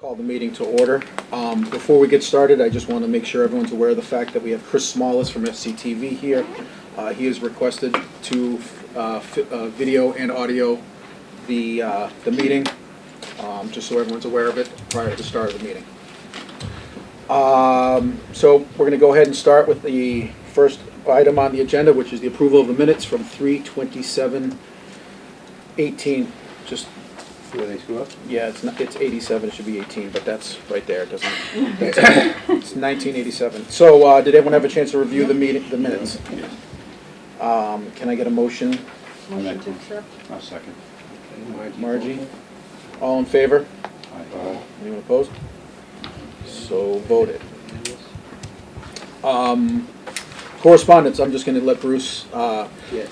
Call the meeting to order. Before we get started, I just want to make sure everyone's aware of the fact that we have Chris Smallis from FCTV here. He has requested to video and audio the meeting, just so everyone's aware of it prior to the start of the meeting. So we're going to go ahead and start with the first item on the agenda, which is the approval of the minutes from 3/27/18. Just Where they screw up? yeah, it's 87. It should be 18, but that's right there. It doesn't. It's 1987. So did everyone have a chance to review the minutes? Can I get a motion? Motion to accept. I'll second. Margie, all in favor? Aye. Anyone opposed? So voted. Correspondence. I'm just going to let Bruce. Yes.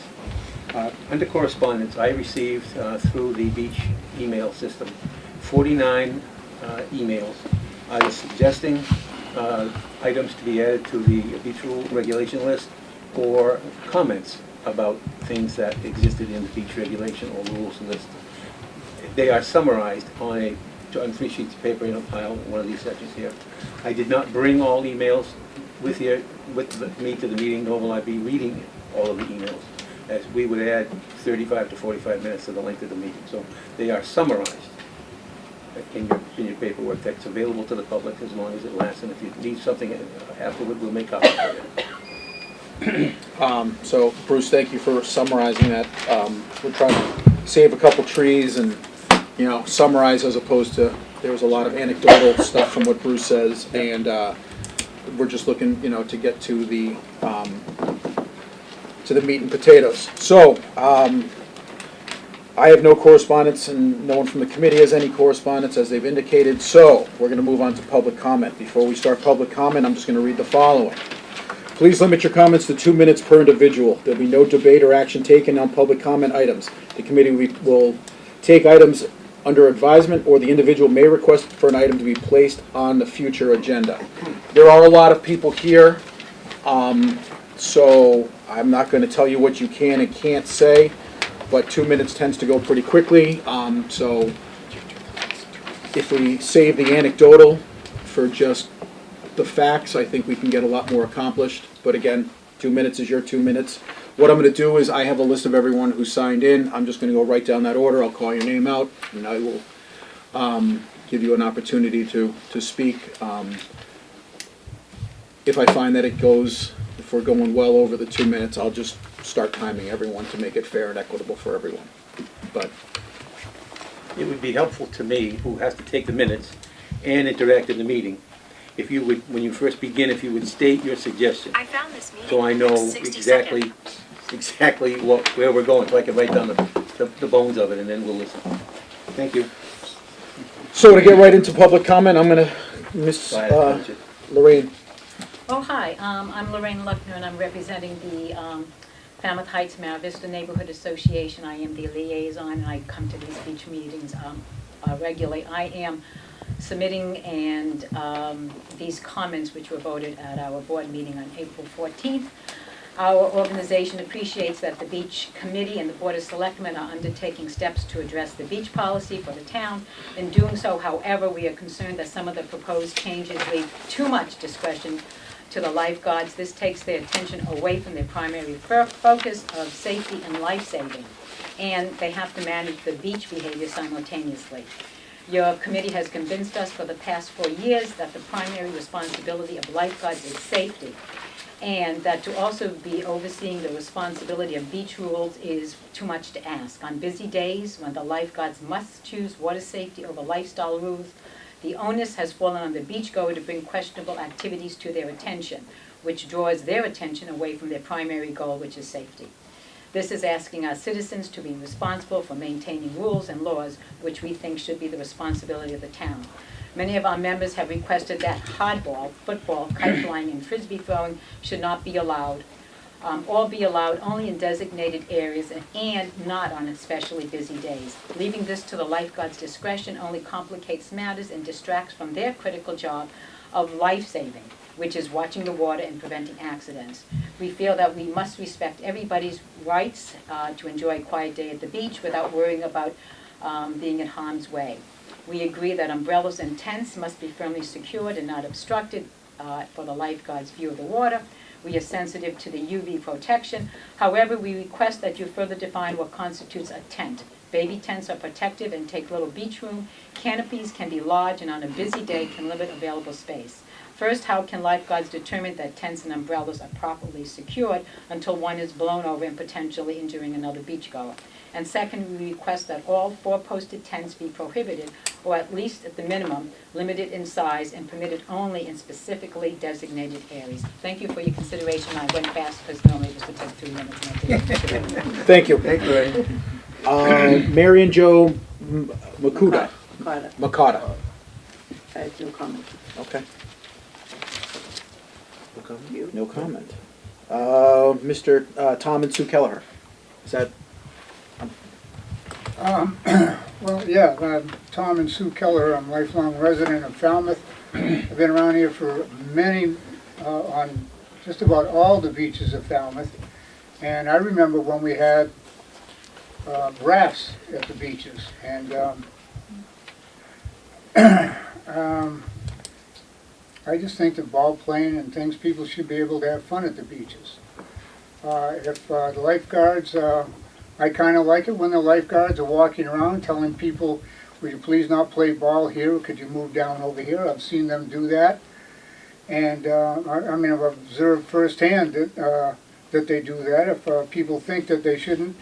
Under correspondence, I received through the beach email system 49 emails. I was suggesting items to be added to the beach rule regulation list or comments about things that existed in the beach regulation or rules list. They are summarized on 3 sheets of paper in a pile in one of these sections here. I did not bring all emails with me to the meeting, nor will I be reading all of the emails, as we would add 35 to 45 minutes to the length of the meeting. So they are summarized in your paperwork that's available to the public as long as it lasts. And if you need something afterward, we'll make copies for you. So Bruce, thank you for summarizing that. We're trying to save a couple trees and summarize, as opposed to there was a lot of anecdotal stuff from what Bruce says, and we're just looking to get to the meat and potatoes. So I have no correspondence, and no one from the committee has any correspondence, as they've indicated. So we're going to move on to public comment. Before we start public comment, I'm just going to read the following. Please limit your comments to 2 minutes per individual. There'll be no debate or action taken on public comment items. The committee will take items under advisement, or the individual may request for an item to be placed on the future agenda. There are a lot of people here, so I'm not going to tell you what you can and can't say, but 2 minutes tends to go pretty quickly. So if we save the anecdotal for just the facts, I think we can get a lot more accomplished. But again, 2 minutes is your 2 minutes. What I'm going to do is I have a list of everyone who signed in. I'm just going to go right down that order. I'll call your name out, and I will give you an opportunity to speak. If I find that if we're going well over the 2 minutes, I'll just start timing everyone to make it fair and equitable for everyone. But It would be helpful to me, who has to take the minutes and interact in the meeting, if you would, when you first begin, if you would state your suggestion. I found this meeting. So I know exactly where we're going, so I can write down the bones of it, and then we'll listen. Thank you. so to get right into public comment, I'm going to Miss Lorraine. Oh, hi. I'm Lorraine Luckner, and I'm representing the Falmouth Heights Mar Vista Neighborhood Association. I am the liaison, and I come to these beach meetings regularly. I am submitting these comments, which were voted at our board meeting on April 14th. Our organization appreciates that the Beach Committee and the Board of Selectmen are undertaking steps to address the beach policy for the town. In doing so, however, we are concerned that some of the proposed changes leave too much discretion to the lifeguards. This takes their attention away from their primary focus of safety and life-saving, and they have to manage the beach behavior simultaneously. Your committee has convinced us for the past 4 years that the primary responsibility of lifeguards is safety, and that to also be overseeing the responsibility of beach rules is too much to ask. On busy days, when the lifeguards must choose water safety over lifestyle rules, the onus has fallen on the beachgoer to bring questionable activities to their attention, which draws their attention away from their primary goal, which is safety. This is asking our citizens to be responsible for maintaining rules and laws, which we think should be the responsibility of the town. Many of our members have requested that hardball, football, kite flying, and frisbee throwing should not be allowed, or be allowed only in designated areas and not on especially busy days. Leaving this to the lifeguard's discretion only complicates matters and distracts from their critical job of life-saving, which is watching the water and preventing accidents. We feel that we must respect everybody's rights to enjoy a quiet day at the beach without worrying about being in harm's way. We agree that umbrellas and tents must be firmly secured and not obstructed for the lifeguard's view of the water. We are sensitive to the UV protection. However, we request that you further define what constitutes a tent. Baby tents are protective and take little beach room. Canopies can be large and on a busy day can limit available space. First, how can lifeguards determine that tents and umbrellas are properly secured until one is blown over and potentially injuring another beachgoer? And second, we request that all four-posted tents be prohibited, or at least at the minimum, limited in size and permitted only in specifically designated areas. Thank you for your consideration. I went fast because normally this would take 3 minutes. And I didn't. Thank you. Thank you, Ray. Mary and Joe Makuda. Carter. Makata. I have no comment. Okay. You? No comment. Mr. Tom and Sue Kelleher. Is that, Well, yeah, Tom and Sue Keller, I'm a lifelong resident of Falmouth. I've been around here for many, on just about all the beaches of Falmouth. And I remember when we had rafts at the beaches. And I just think that ball playing and things, people should be able to have fun at the beaches. If the lifeguards, I kind of like it when the lifeguards are walking around telling people, would you please not play ball here, could you move down over here? I've seen them do that. And I mean, I've observed firsthand that they do that. If people think that they shouldn't,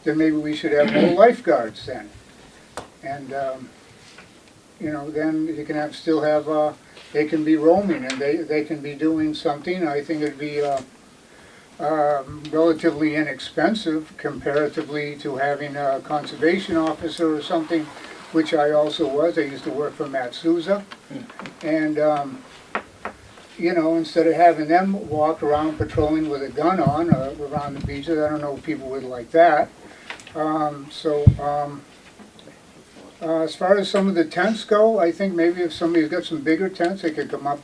then maybe we should have more lifeguards then. And, you know, then you can still have, they can be roaming and they can be doing something. I think it'd be relatively inexpensive comparatively to having a conservation officer or something, which I also was. I used to work for Matt Souza. And, you know, instead of having them walk around patrolling with a gun on around the beaches, I don't know if people would like that. As far as some of the tents go, I think maybe if somebody's got some bigger tents, they could come up.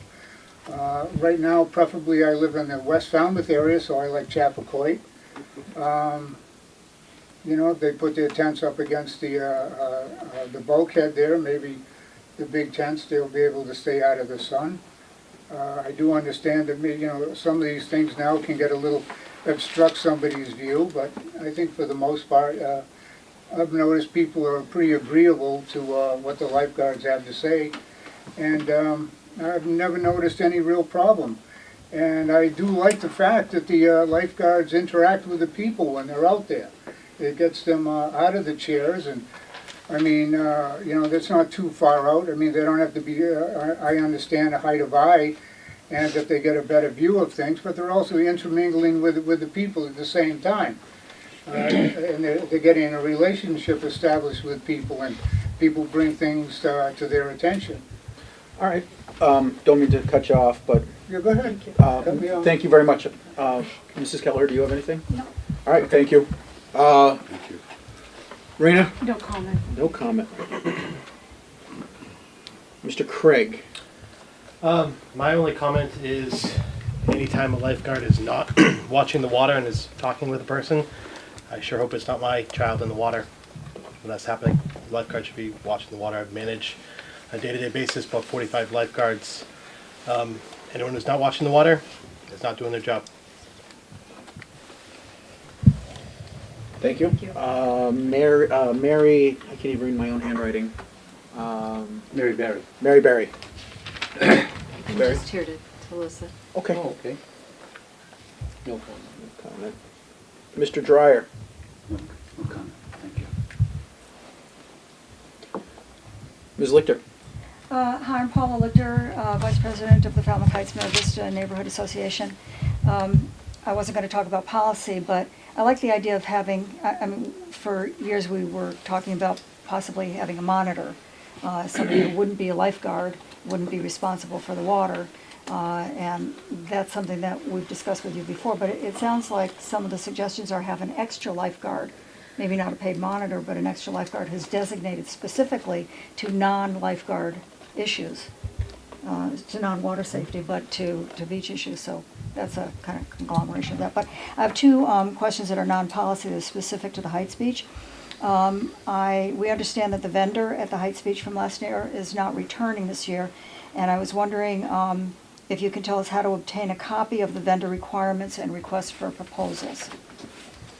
Right now, preferably I live in the West Falmouth area, so I like Chappaquiddick. You know, if they put their tents up against the bulkhead there, maybe the big tents, they'll be able to stay out of the sun. I do understand that, you know, some of these things now can get a little, obstruct somebody's view, but I think for the most part, I've noticed people are pretty agreeable to what the lifeguards have to say, and I've never noticed any real problem. And I do like the fact that the lifeguards interact with the people when they're out there. It gets them out of the chairs, and I mean, you know, that's not too far out. I mean, they don't have to be, I understand the height of eye, and that they get a better view of things, but they're also intermingling with the people at the same time. And they're getting a relationship established with people, and people bring things to their attention. all right. Don't mean to cut you off, but Yeah, go ahead. Cut me off. thank you very much. Mrs. Keller, do you have anything? No. All right, thank you. Thank you. Raina? No comment. No comment. Mr. Craig? My only comment is anytime a lifeguard is not watching the water and is talking with a person, I sure hope it's not my child in the water when that's happening. The lifeguard should be watching the water. I manage on a day-to-day basis about 45 lifeguards. Anyone who's not watching the water is not doing their job. Thank you. Mary, I can't even read my own handwriting. Mary Berry. Mary Berry. I'm Barry? just here to listen. Okay. Oh, okay. No comment. No comment. Mr. Dryer? No comment. Thank you. Ms. Lichter? Hi, I'm Paula Lichter, Vice President of the Falmouth Heights Mare Vista Neighborhood Association. I wasn't going to talk about policy, but I like the idea of having, I mean, for years we were talking about possibly having a monitor. Somebody who wouldn't be a lifeguard, wouldn't be responsible for the water. And that's something that we've discussed with you before, but it sounds like some of the suggestions are have an extra lifeguard, maybe not a paid monitor, but an extra lifeguard who's designated specifically to non-lifeguard issues, to non-water safety, but to beach issues. So that's a kind of conglomeration of that. But I have two questions that are non-policy that are specific to the Heights Beach. We understand that the vendor at the Heights Beach from last year is not returning this year, and I was wondering if you can tell us how to obtain a copy of the vendor requirements and requests for proposals,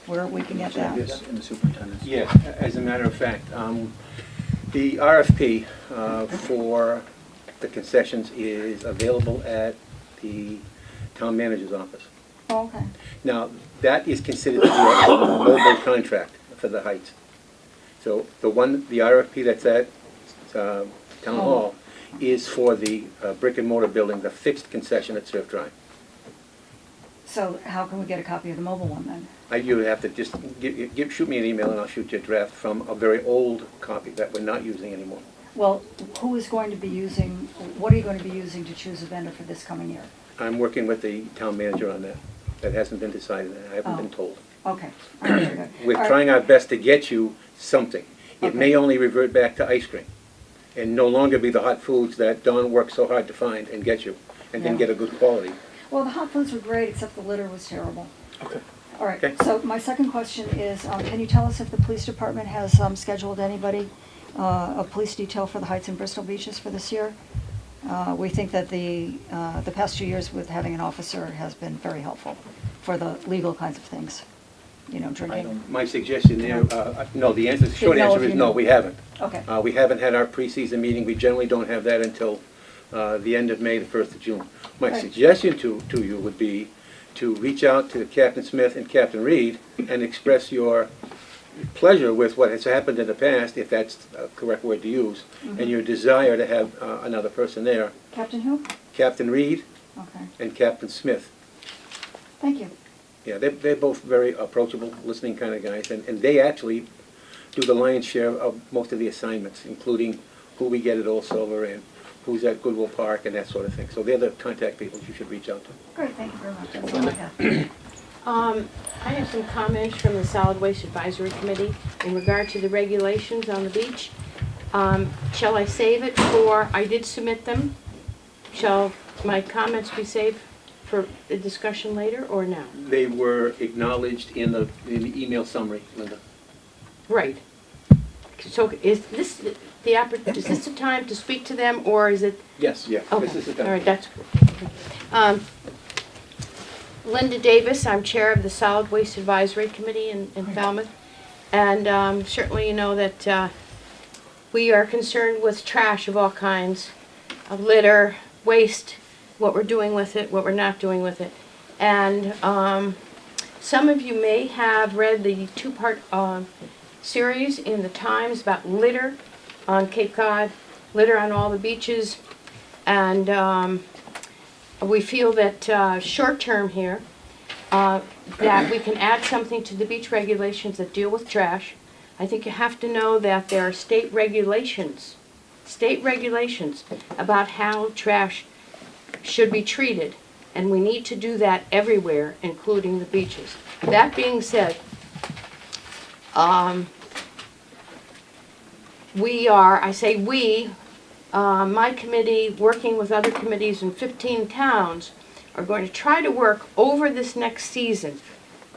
where we can get that. Yes, in the superintendent's. Yeah, as a matter of fact, the RFP for the concessions is available at the town manager's office. Oh, okay. Now, that is considered to be a mobile contract for the Heights. So the RFP that's at Town Hall is for the brick and mortar building, the fixed concession at Surf Drive. So how can we get a copy of the mobile one then? You have to just shoot me an email and I'll shoot you a draft from a very old copy that we're not using anymore. Well, who is going to be using, what are you going to be using to choose a vendor for this coming year? I'm working with the town manager on that. That hasn't been decided, I haven't been told. Okay, all right, very good. We're All right. trying our best to get you something. It Okay. may only revert back to ice cream and no longer be the hot foods that Don worked so hard to find and get you, and then Yeah. get a good quality. Well, the hot foods were great, except the litter was terrible. Okay. All right, Okay. so my second question is, can you tell us if the police department has scheduled anybody, a police detail for the Heights and Bristol beaches for this year? We think that the past 2 years with having an officer has been very helpful for the legal kinds of things, you know, drinking. My suggestion there, no, the answer, the short Didn't know answer if is you no, knew. we haven't. Okay, We haven't had our preseason meeting. We generally don't have that until the end of May, the 1st of June. My Right. suggestion to you would be to reach out to Captain Smith and Captain Reed and express your pleasure with what has happened in the past, if that's a correct word to use, and your desire to have another person there, Captain who? Captain Reed Okay, and Captain Smith. thank you. Yeah, they're both very approachable, listening kind of guys, and they actually do the lion's share of most of the assignments, including who we get at Old Silver and who's at Goodwill Park and that sort of thing. So they're the contact people you should reach out to. Great, thank you very much. That's all I have. I have some comments from the Solid Waste Advisory Committee in regard to the regulations on the beach. Shall I save it for, I did submit them. Shall my comments be saved for a discussion later or now? They were acknowledged in the email summary, Linda. Right. So is this is this the time to speak to them, or is it? Yes, yeah. Okay, This is the all right, that's good. Linda Davis, I'm Chair of the Solid Waste Advisory Committee in Falmouth. And certainly you know that we are concerned with trash of all kinds, of litter, waste, what we're doing with it, what we're not doing with it. And some of you may have read the two-part series in the Times about litter on Cape Cod, litter on all the beaches. And we feel that short-term here, that we can add something to the beach regulations that deal with trash. I think you have to know that there are state regulations about how trash should be treated. And we need to do that everywhere, including the beaches. That being said, we are, I say we, my committee, working with other committees in 15 towns, are going to try to work over this next season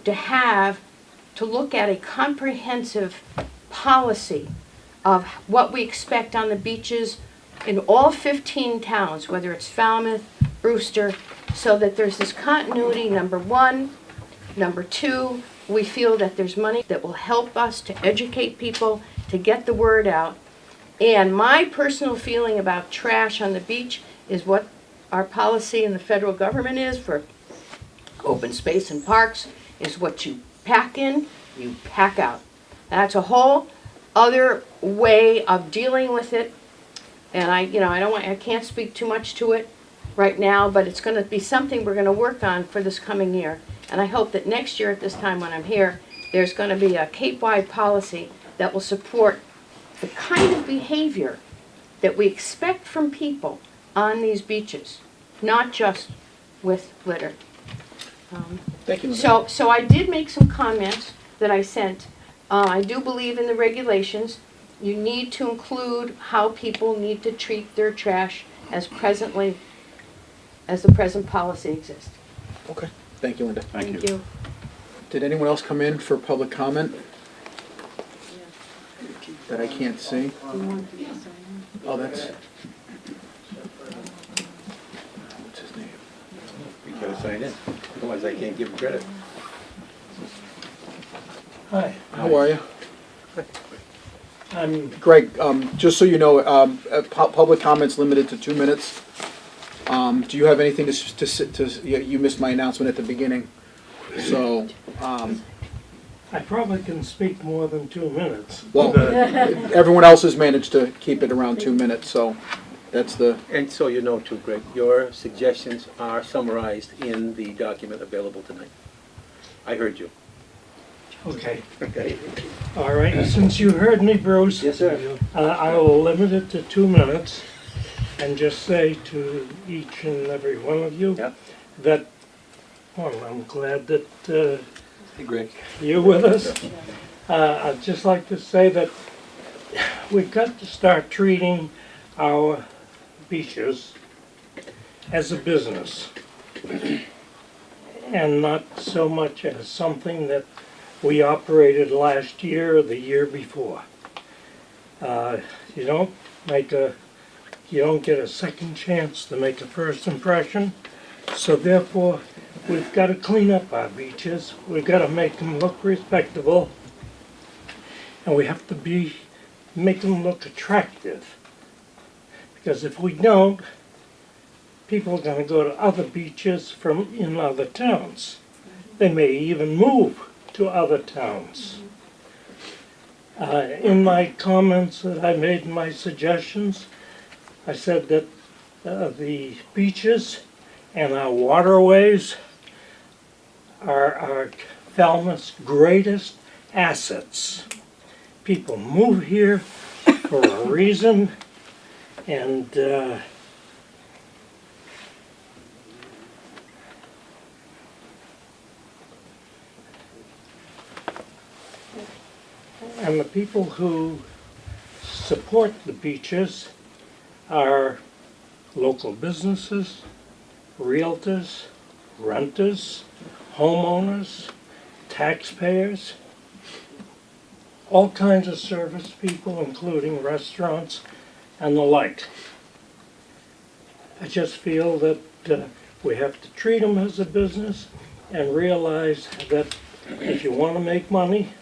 to look at a comprehensive policy of what we expect on the beaches in all 15 towns, whether it's Falmouth, Brewster, so that there's this continuity, number one. Number two, we feel that there's money that will help us to educate people, to get the word out. And my personal feeling about trash on the beach is what our policy in the federal government is for open space and parks, is what you pack in, you pack out. That's a whole other way of dealing with it. And I can't speak too much to it right now, but it's going to be something we're going to work on for this coming year. And I hope that next year at this time when I'm here, there's going to be a Cape-wide policy that will support the kind of behavior that we expect from people on these beaches, not just with litter. Thank you, Linda. So I did make some comments that I sent. I do believe in the regulations. You need to include how people need to treat their trash as the present policy exists. Okay, thank you, Linda. Thank you. Did anyone else come in for public comment? that I can't see. Oh, that's... What's his name? You gotta sign in, otherwise I can't give him credit. Hi, How are you? I'm, Greg, just so you know, public comments limited to 2 minutes. Do you have anything you missed my announcement at the beginning, so, I probably can speak more than 2 minutes. well, everyone else has managed to keep it around 2 minutes, so that's the, And so you know too, Greg, your suggestions are summarized in the document available tonight. I heard you. Okay, Okay. all right, since you heard me, Bruce. Yes, sir. I will limit it to 2 minutes and just say to each and every one of you Yep. that, well, I'm glad that Hey, Greg. you're with us. I'd just like to say that we've got to start treating our beaches as a business and not so much as something that we operated last year or the year before. You don't get a second chance to make a first impression, so therefore we've got to clean up our beaches. We've got to make them look respectable, and we have to make them look attractive. Because if we don't, people are going to go to other beaches in other towns. They may even move to other towns. In my comments that I made in my suggestions, I said that the beaches and our waterways are our Falmouth's greatest assets. People move here for a reason, and the people who support the beaches are local businesses, realtors, renters, homeowners, taxpayers, all kinds of service people, including restaurants and the like. I just feel that we have to treat them as a business and realize that if you want to make money,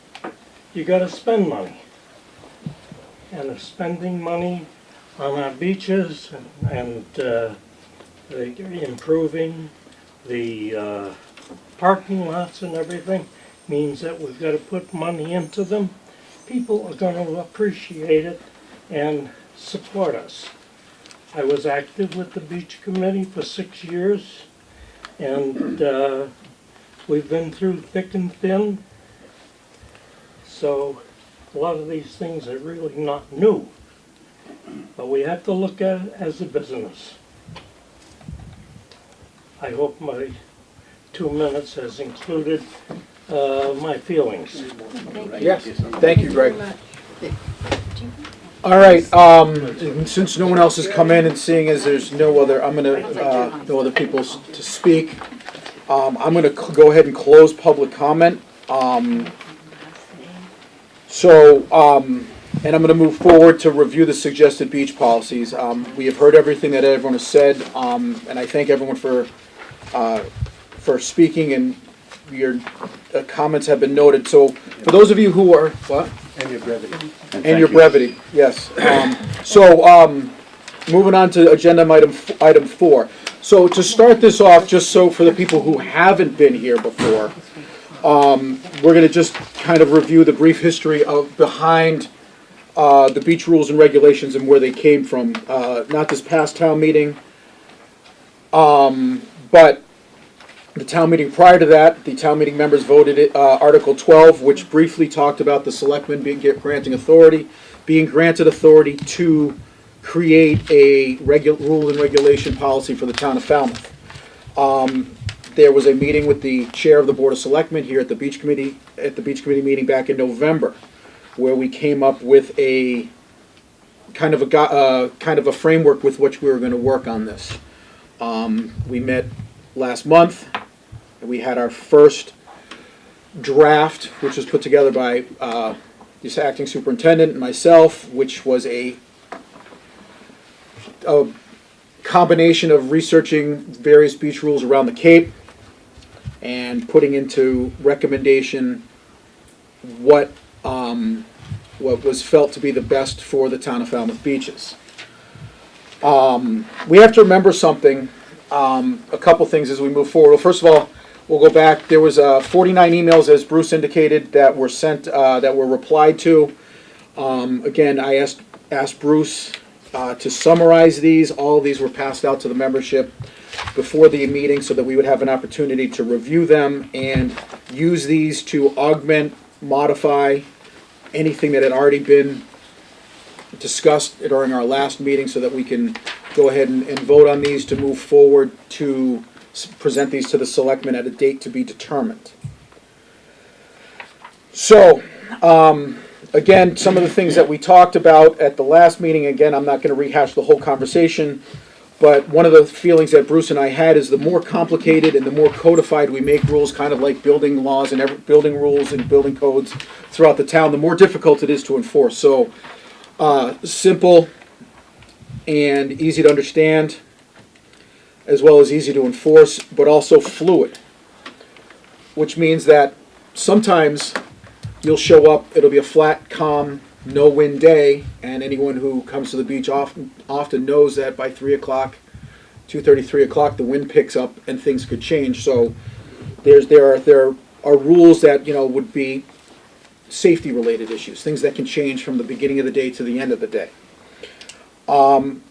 you got to spend money. And if spending money on our beaches and improving the parking lots and everything means that we've got to put money into them, people are going to appreciate it and support us. I was active with the beach committee for 6 years, and we've been through thick and thin, so a lot of these things are really not new. But we have to look at it as a business. I hope my 2 minutes has included my feelings. yes, thank you, Greg. All right, since no one else has come in and seeing as there's no other, no other people to speak, I'm gonna go ahead and close public comment. And I'm going to move forward to review the suggested beach policies. We have heard everything that everyone has said, and I thank everyone for speaking, and your comments have been noted. So, for those of you who are what? And your brevity. And your brevity, yes. Moving on to agenda item 4. So to start this off, just so for the people who haven't been here before, we're going to just kind of review the brief history behind the beach rules and regulations and where they came from. Not this past town meeting, but the town meeting prior to that. The town meeting members voted Article 12, which briefly talked about the selectmen being granted authority to create a rule and regulation policy for the town of Falmouth. There was a meeting with the chair of the Board of Selectmen here at the beach committee meeting back in November, where we came up with a kind of a framework with which we were going to work on this. We met last month, and we had our first draft, which was put together by this acting superintendent and myself, which was a combination of researching various beach rules around the Cape and putting into recommendation what was felt to be the best for the town of Falmouth beaches. We have to remember something, a couple things as we move forward. Well, first of all, we'll go back. There was 49 emails, as Bruce indicated, that were sent, that were replied to. Again, I asked Bruce to summarize these. All of these were passed out to the membership before the meeting so that we would have an opportunity to review them and use these to augment, modify anything that had already been discussed during our last meeting so that we can go ahead and vote on these to move forward to present these to the selectmen at a date to be determined. So, again, some of the things that we talked about at the last meeting, again, I'm not going to rehash the whole conversation, but one of the feelings that Bruce and I had is the more complicated and the more codified we make rules, kind of like building laws and building rules and building codes throughout the town, the more difficult it is to enforce. So, simple and easy to understand, as well as easy to enforce, but also fluid, which means that sometimes you'll show up, it'll be a flat, calm, no wind day, and anyone who comes to the beach often knows that by 3 o'clock, 2:30, 3 o'clock, the wind picks up and things could change. So there are rules that, you know, would be safety related issues, things that can change from the beginning of the day to the end of the day.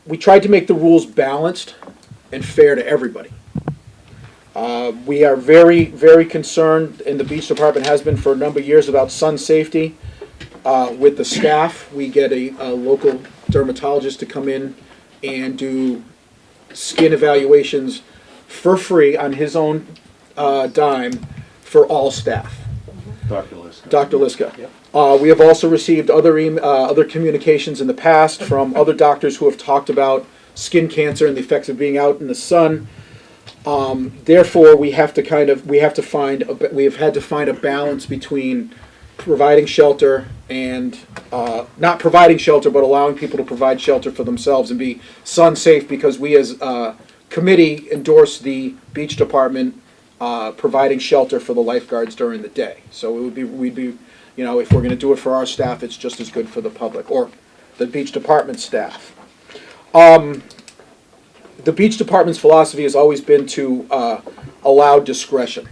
We tried to make the rules balanced and fair to everybody. We are very, very concerned, and the beach department has been for a number of years, about sun safety. With the staff, we get a local dermatologist to come in and do skin evaluations for free on his own dime for all staff. Dr. Liska. Dr. Liska. Yep. We have also received other communications in the past from other doctors who have talked about skin cancer and the effects of being out in the sun. Therefore, we have to find a balance between providing shelter and not providing shelter, but allowing people to provide shelter for themselves and be sun safe, because we as a committee endorse the beach department providing shelter for the lifeguards during the day. So we'd be, you know, if we're going to do it for our staff, it's just as good for the public or the beach department staff. The beach department's philosophy has always been to allow discretion.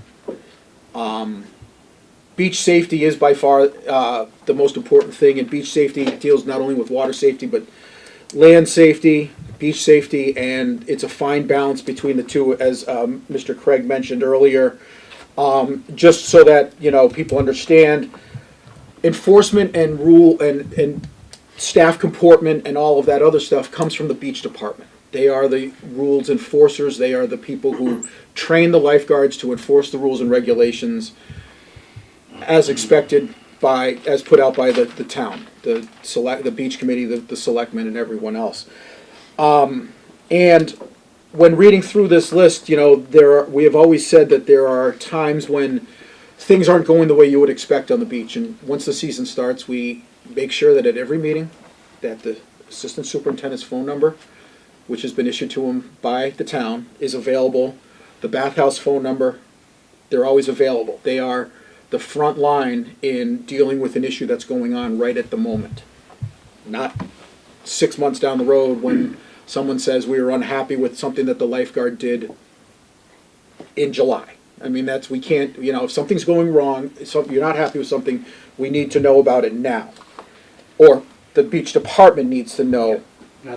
Beach safety is by far the most important thing, and beach safety deals not only with water safety, but land safety, beach safety, and it's a fine balance between the two, as Mr. Craig mentioned earlier. Just so that, you know, people understand, enforcement and rule and staff comportment and all of that other stuff comes from the beach department. They are the rules enforcers. They are the people who train the lifeguards to enforce the rules and regulations as expected as put out by the town, the beach committee, the selectmen, and everyone else. And when reading through this list, you know, we have always said that there are times when things aren't going the way you would expect on the beach. And once the season starts, we make sure that at every meeting that the assistant superintendent's phone number, which has been issued to him by the town, is available. The bathhouse phone number, they're always available. They are the front line in dealing with an issue that's going on right at the moment. Not 6 months down the road when someone says we were unhappy with something that the lifeguard did in July. I mean, we can't, you know, if something's going wrong, if you're not happy with something, we need to know about it now. Or the beach department needs to know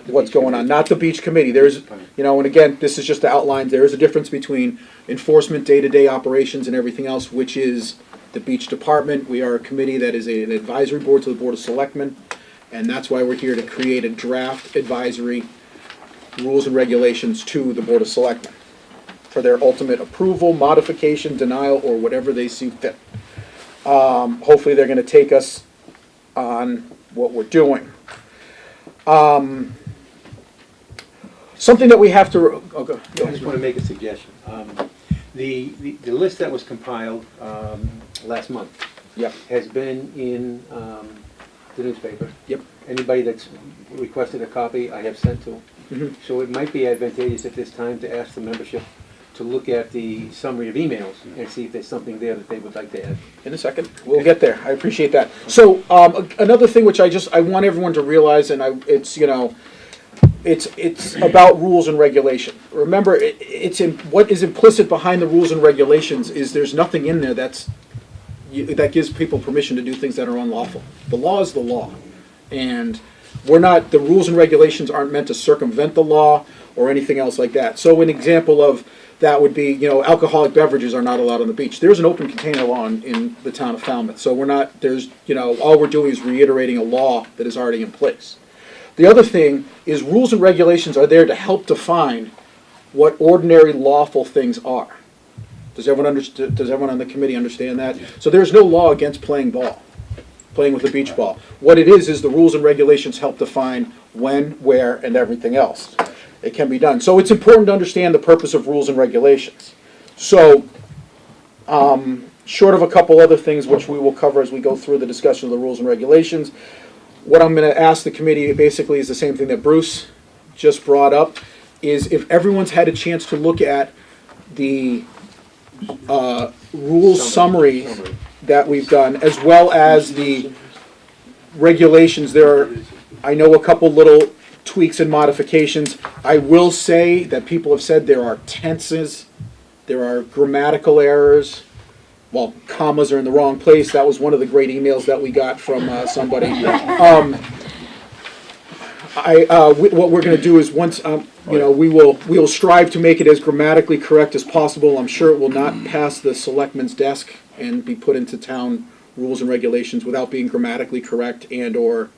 what's going on, not the beach committee. There's, you know, and again, this is just the outline. There is a difference between enforcement, day-to-day operations, and everything else, which is the beach department. We are a committee that is an advisory board to the Board of Selectmen, and that's why we're here to create a draft advisory rules and regulations to the Board of Selectmen for their ultimate approval, modification, denial, or whatever they see fit. Hopefully they're going to take us on what we're doing. Something that we have to... I just want to make a suggestion. The list that was compiled last month Yep. has been in the newspaper. Yep. Anybody that's requested a copy, I have sent to. Mhm. So it might be advantageous at this time to ask the membership to look at the summary of emails and see if there's something there that they would like to add. In a second, we'll get there. I appreciate that. So, another thing which I want everyone to realize, and it's, you know, it's about rules and regulation. Remember, what is implicit behind the rules and regulations is there's nothing in there that gives people permission to do things that are unlawful. The law is the law. And the rules and regulations aren't meant to circumvent the law or anything else like that. So an example of that would be, you know, alcoholic beverages are not allowed on the beach. There's an open container law in the town of Falmouth. So all we're doing is reiterating a law that is already in place. The other thing is rules and regulations are there to help define what ordinary lawful things are. Does everyone on the committee understand that? So there's no law against playing with a beach ball. What it is the rules and regulations help define when, where, and everything else. It can be done. So it's important to understand the purpose of rules and regulations. So, short of a couple other things which we will cover as we go through the discussion of the rules and regulations, what I'm going to ask the committee basically is the same thing that Bruce just brought up, is if everyone's had a chance to look at the rules summary that we've done, as well as the regulations. I know a couple little tweaks and modifications. I will say that people have said there are tenses, there are grammatical errors. Well, commas are in the wrong place. That was one of the great emails that we got from somebody. What we're going to do is once we will strive to make it as grammatically correct as possible. I'm sure it will not pass the selectman's desk and be put into town rules and regulations without being grammatically correct and or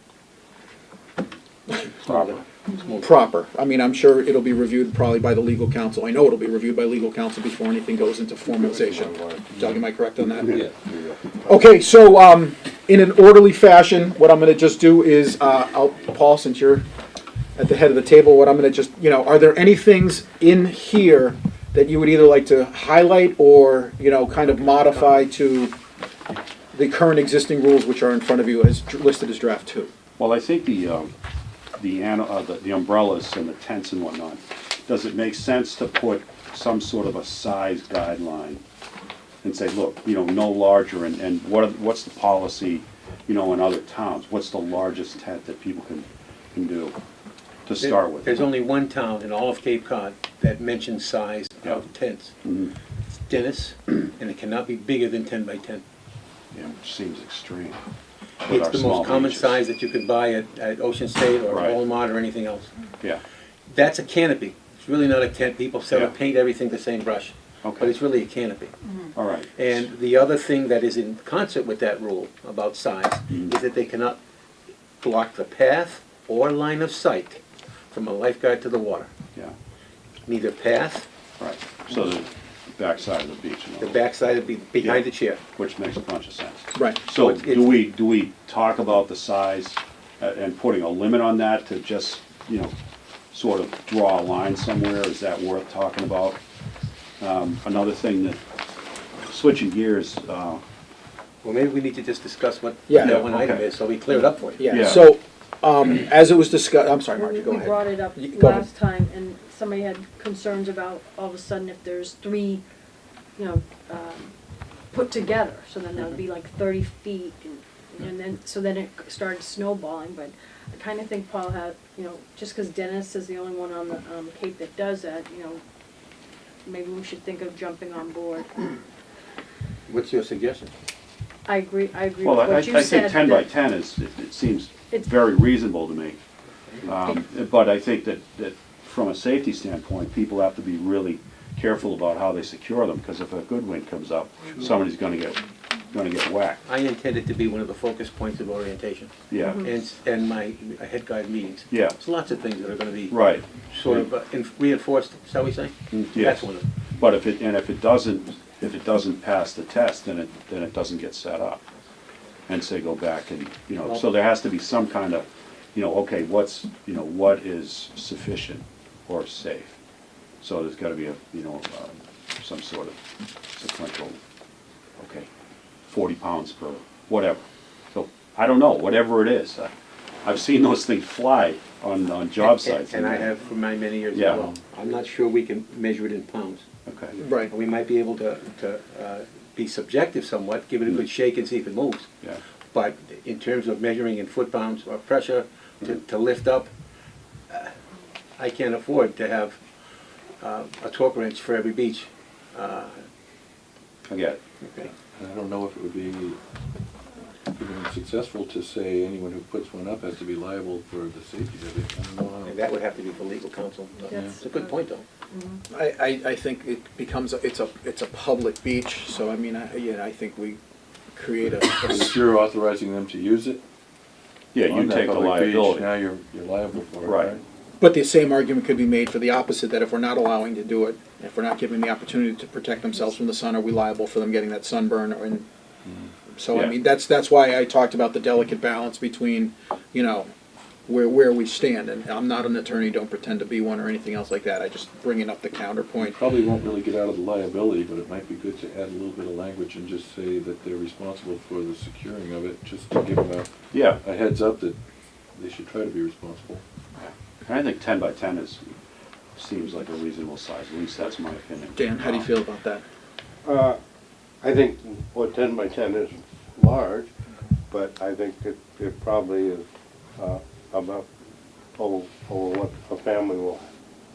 proper. I mean, I'm sure it'll be reviewed probably by the legal counsel. I know it'll be reviewed by legal counsel before anything goes into formalization. Doug, am I correct on that? Yeah. Okay, so in an orderly fashion, what I'm going to just do is, Paul, since you're at the head of the table, what I'm going to just, are there any things in here that you would either like to highlight or, kind of modify to the current existing rules which are in front of you as listed as draft 2? Well, I think the umbrellas and the tents and whatnot, does it make sense to put some sort of a size guideline and say, look, no larger, and what's the policy, in other towns? What's the largest tent that people can do to start with? There's only one town in all of Cape Cod that mentions size of tents. Mhm. It's Dennis, and it cannot be bigger than 10 by 10. Yeah, which seems extreme. with It's our the small most common beaches. size that you could buy at Ocean State or Right. Walmart or anything else. Yeah, That's a canopy. It's really not a tent. People sell Yeah. paint everything the same brush, but okay, it's really a canopy. all right. And the other thing that is in concert with that rule about size is that they cannot block the path or line of sight from a lifeguard to the water. Yeah, Neither path, right. So the backside of the beach, the backside would be behind the chair. which makes a bunch of sense. Right. So it's- do we talk about the size and putting a limit on that to just, sort of draw a line somewhere? Is that worth talking about? Another thing that, switching gears, Well, maybe we need to just discuss what Yeah. that one item Okay. is, so we clear it up for you. Yeah, Yeah. so, as it was discussed, I'm sorry, Margie, go We ahead. brought it up Go ahead. last time, and somebody had concerns about all of a sudden if there's three, put together, so then that would be like 30 feet, and then, so then it started snowballing, but I kinda think Paul had, just because Dennis is the only one on the Cape that does that, maybe we should think of jumping on board. What's your suggestion? I agree with well, I what you said. think 10 by that 10 it seems It's- very reasonable to me. But I think that from a safety standpoint, people have to be really careful about how they secure them, because if a good wind comes up, somebody's gonna get whacked. I intend it to be one of the focus points of orientation Yeah, and my head guide meetings. yeah, There's lots of things that are gonna be right. sort of reinforced, shall we say? Yes. That's one of them. But if it doesn't pass the test, then it doesn't get set up. And say go back and, so there has to be some kind of, okay, what is sufficient or safe? So there's gotta be some sort of sequential, okay, 40 pounds per, whatever. So I don't know, whatever it is. I've seen those things fly on job sites. And I have for my many years as Yeah. well. I'm not sure we can measure it in pounds. Okay. Right. We might be able to be subjective somewhat, give it a good shake and see if it moves. Yeah. But in terms of measuring in foot-pounds or pressure to lift up, I can't afford to have a torque wrench for every beach. I get it. Okay. I don't know if it would be even successful to say anyone who puts one up has to be liable for the safety of it. I don't know And how. that would have to be for legal counsel. It's a good point, though. I think it becomes, it's a public beach, so I mean, I think we create If you're authorizing them to use it Yeah, you on that take the public beach, liability. now you're liable for it, Right. right? But the same argument could be made for the opposite, that if we're not allowing to do it, if we're not giving the opportunity to protect themselves from the sun, are we liable for them getting that sunburn? So, I Yeah. mean, that's why I talked about the delicate balance between, you know, where we stand. And I'm not an attorney, don't pretend to be one or anything else like that. I just bringing up the counterpoint. Probably won't really get out of the liability, but it might be good to add a little bit of language and just say that they're responsible for the securing of it, just to give them Yeah, a heads up that they should try to be responsible. and I think 10 by 10 seems like a reasonable size, at least that's my opinion. Dan, how do you feel about that? I think what 10 by 10 is large, but I think it probably is about over what a family will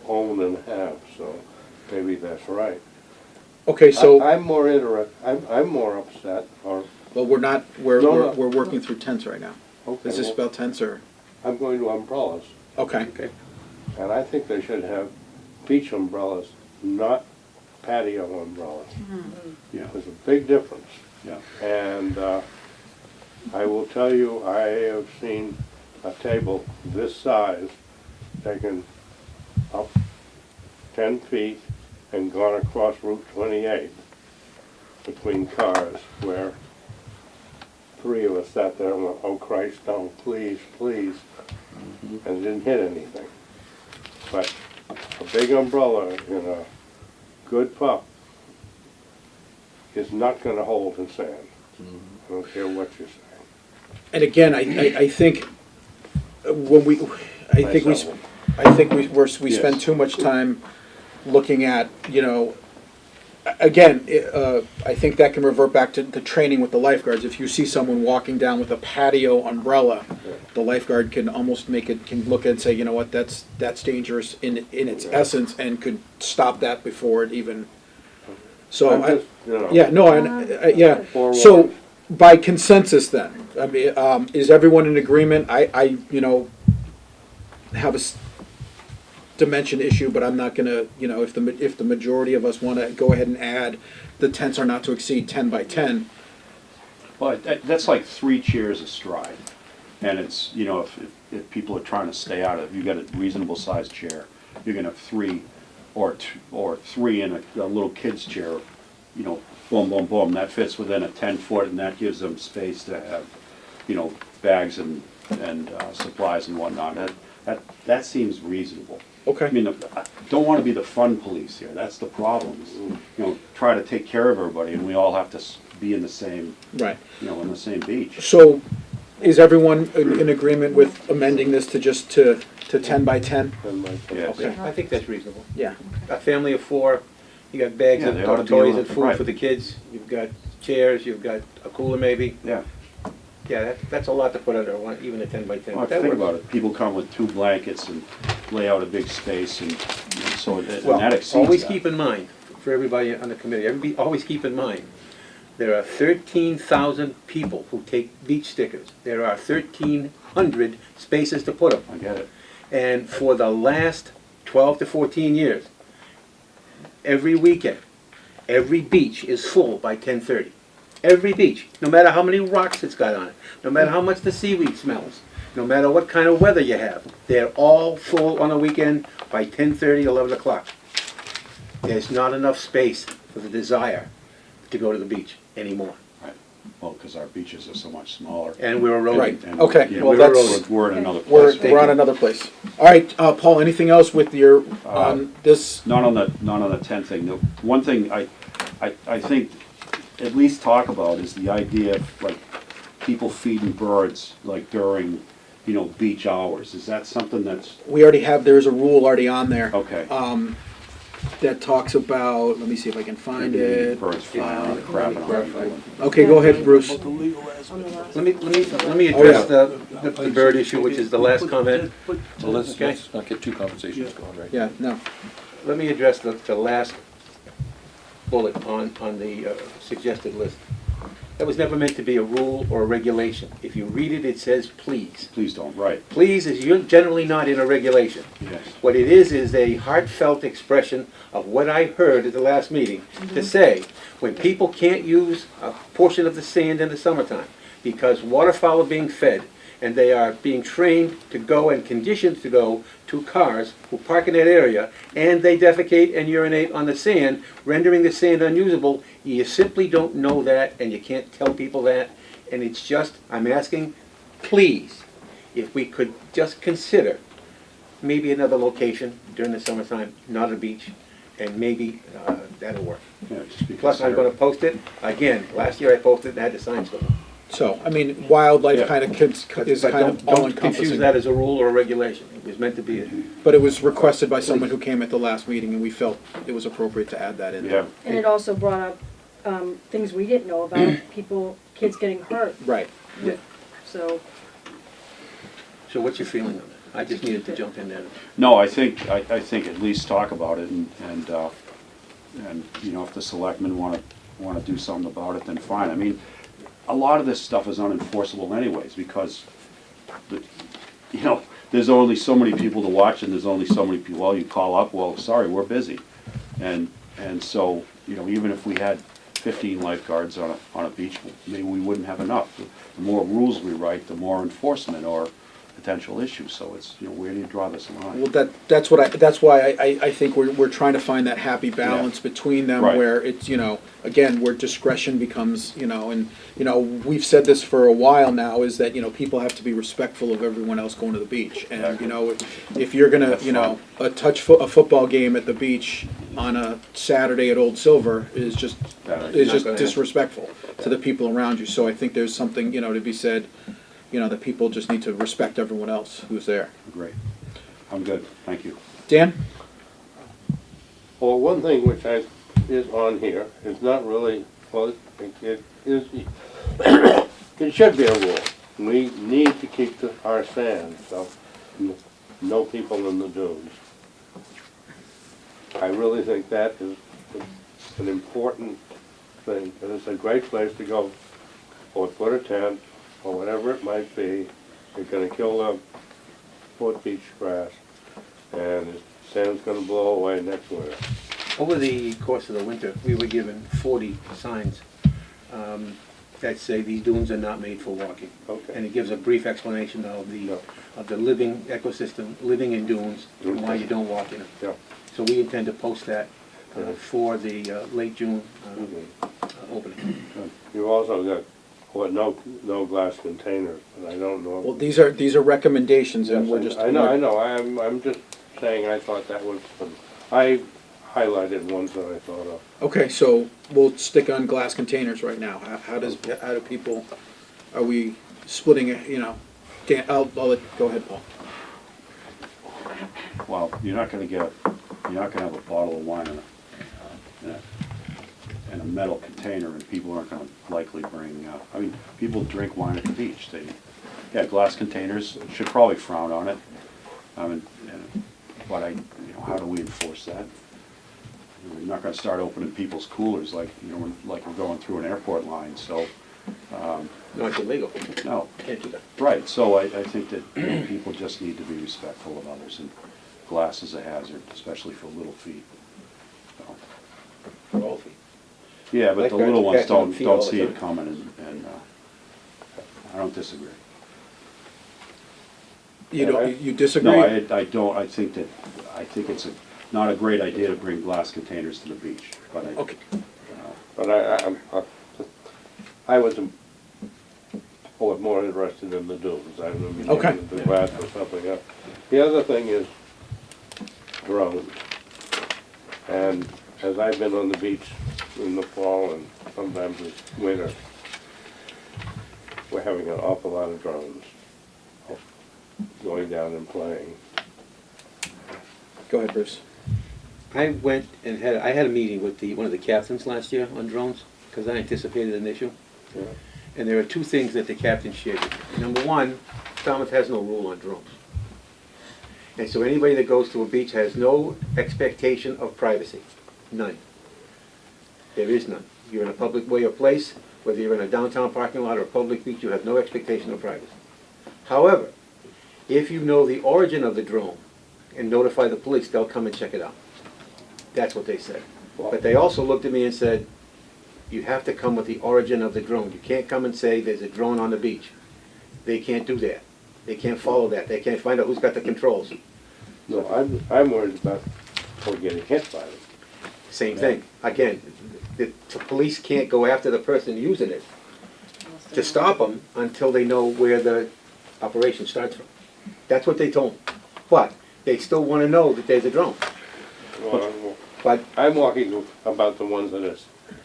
own and have, so maybe that's right. Okay, so, I'm more I'm more upset, or, well, we're not, we're No. working through tents right now. okay, Is this well, about tents or? I'm going to umbrellas, Okay. Okay. and I think they should have beach umbrellas, not patio umbrellas. Yeah, There's a big difference. yeah. And I will tell you, I have seen a table this size taken up 10 feet and gone across Route 28 between cars where 3 of us sat there and went, oh Christ, no, please, please, and didn't hit anything. But a big umbrella in a good pup is not going to hold in sand. I don't care what you say. And again, I think when we, I think we Yes. spend too much time looking at, you know, again, I think that can revert back to the training with the lifeguards. If you see someone walking down with a patio umbrella, the lifeguard can almost can look at it and say, you know what, that's dangerous in its essence, and could stop that before it even. So, I'm just, you know, yeah, no, yeah. forewarned. So, by consensus then, I mean, is everyone in agreement? I you know, have a dimension issue, but I'm not gonna, you know, if the majority of us wanna go ahead and add, the tents are not to exceed 10 by 10. Well, that's like 3 chairs astride. And it's, you know, if people are trying to stay out of it, you've got a reasonable sized chair, you're gonna have 3 or 3 in a little kid's chair, you know, boom, boom, boom, that fits within a 10-foot, and that gives them space to have, you know, bags and supplies and whatnot. That seems reasonable. Okay. I mean, I don't want to be the fun police here, that's the problem. Is, you know, try to take care of everybody, and we all have to be in the same, Right. you know, in the same beach. So, is everyone in agreement with amending this to just to 10 by 10? 10 by 10. Yes. Okay. I think that's reasonable. Yeah. A family of 4, you got bags Yeah, they ought to of be toys able and to- food right. for the kids, you've got chairs, you've got a cooler maybe. Yeah. Yeah, that's a lot to put under one, even a 10 by 10. Well, That think works. about it, people come with 2 blankets and lay out a big space, and so and Well, that exceeds always that. keep in mind, for everybody on the committee, always keep in mind, there are 13,000 people who take beach stickers. There are 1,300 spaces to put them. I get it. And for the last 12 to 14 years, every weekend, every beach is full by 10:30. Every beach, no matter how many rocks it's got on it, no matter how much the seaweed smells, no matter what kind of weather you have, they're all full on a weekend by 10:30, 11 o'clock. There's not enough space for the desire to go to the beach anymore. Well, because our beaches are so much smaller. And we're eroding. Right. And, Okay, you know, well, that's- we're in another We're, place. we're on another place. All right, Paul, anything else with your, on this? Not on the 10 thing. The one thing I think at least talk about is the idea of, like, people feeding birds, like during, you know, beach hours? Is that something that's, We already have, there's a rule already on there. okay? That talks about, let me see if I can find it. Birds flying around, crapping on people. Okay, go ahead, Bruce. Let me address the bird issue, which is the last comment. So let's, Okay. let's not get two conversations going right Yeah, no. Let me address the last bullet on the suggested list. That was never meant to be a rule or a regulation. If you read it, it says please. Please don't, right, Please is generally not in a regulation. yes. What it is a heartfelt expression of what I heard at the last meeting, to say, when people can't use a portion of the sand in the summertime, because waterfowl are being fed, and they are being trained to go and conditioned to go to cars who park in that area, and they defecate and urinate on the sand, rendering the sand unusable. You simply don't know that, and you can't tell people that, and it's just, I'm asking, please, if we could just consider maybe another location during the summertime, not a beach, and maybe that'll work. Yeah, just because Plus, I'm gonna post it, again, last year I posted and had the signs go. So, I mean, wildlife Yeah. kind of is But kind of all don't confuse encompassing. that as a rule or a regulation. It was meant to be, But it was requested by someone who came at the last meeting, and we felt it was appropriate to add that in. Yeah, And it also brought up, things we didn't know about, kids getting hurt, Right. so. so what's your feeling on that? I just needed to jump in there. no, I think at least talk about it, and, you know, if the selectmen wanna do something about it, then fine. I mean, a lot of this stuff is unenforceable anyways, because, you know, there's only so many people to watch, and there's only so many people, well, you call up, well, sorry, we're busy. And so, you know, even if we had 15 lifeguards on a beach, maybe we wouldn't have enough. The more rules we write, the more enforcement or potential issues, so it's, you know, where do you draw this line? Well, that's why I think we're trying to find that happy balance between them, Right. where it's, you know, again, where discretion becomes, you know, and, you know, we've said this for a while now, is that, you know, people have to be respectful of everyone else going to the beach. And, Exactly. you know, if you're gonna, That's you know, a football game at the beach on a Saturday at Old Silver is just, Bad is Not just gonna happen. disrespectful to the people around you. So I think there's something, you know, to be said, you know, that people just need to respect everyone else who's there. Great, I'm good, thank you. Dan? Well, one thing which is on here is not really, well, it is, it should be a rule. We need to keep our sand, so no people in the dunes. I really think that is an important thing, and it's a great place to go, or put a tent, or whatever it might be. You're gonna kill the foot beach grass, and the sand's gonna blow away next winter. Over the course of the winter, we were given 40 signs that say these dunes are not made for walking. Okay. And it gives a brief explanation of the living ecosystem, living in dunes, and why you don't walk in them. Yeah. So we intend to post that for the late June opening. You've also got, no glass containers, and I don't know. Well, these are recommendations, and Yes, we're just. I know, I'm just saying, I thought that was, I highlighted ones that I thought of. Okay, so we'll stick on glass containers right now. How do people, are we splitting it, you know? Dan, I'll go ahead, Paul. Well, you're not gonna have a bottle of wine in a metal container, and people aren't gonna likely bring, I mean, people drink wine at the beach, glass containers, should probably frown on it. But you know, how do we enforce that? We're not gonna start opening people's coolers like, you know, like we're going through an airport line, so, No, it's illegal. no. Can't do that. Right, so I think that, you know, people just need to be respectful of others, and glass is a hazard, especially for little feet. So, For all feet. yeah, but the Lifeguards little ones catch on feet all don't the see it time. coming, and I don't disagree. You disagree? No, I don't, I think it's not a great idea to bring glass containers to the beach, but Okay. But I was more interested in the dunes. I mean, Okay. the glass or something else. The other thing is drones. And as I've been on the beach in the fall and sometimes in winter, we're having an awful lot of drones going down and playing. Go ahead, Bruce. I went and I had a meeting with one of the captains last year on drones, because I anticipated an issue. Yeah. And there are two things that the captain shared with me. Number one, Falmouth has no rule on drones. And so anybody that goes to a beach has no expectation of privacy. None. There is none. You're in a public way or place, whether you're in a downtown parking lot or a public beach, you have no expectation of privacy. However, if you know the origin of the drone and notify the police, they'll come and check it out. That's what they said. But they also looked at me and said, you have to come with the origin of the drone. You can't come and say there's a drone on the beach. They can't do that. They can't follow that. They can't find out who's got the controls. No, I'm worried about people getting hit by them. Same thing. Again, the police can't go after the person using it to stop them until they know where the operation starts from. That's what they told them. But they still want to know that there's a drone. But I'm walking about the ones that are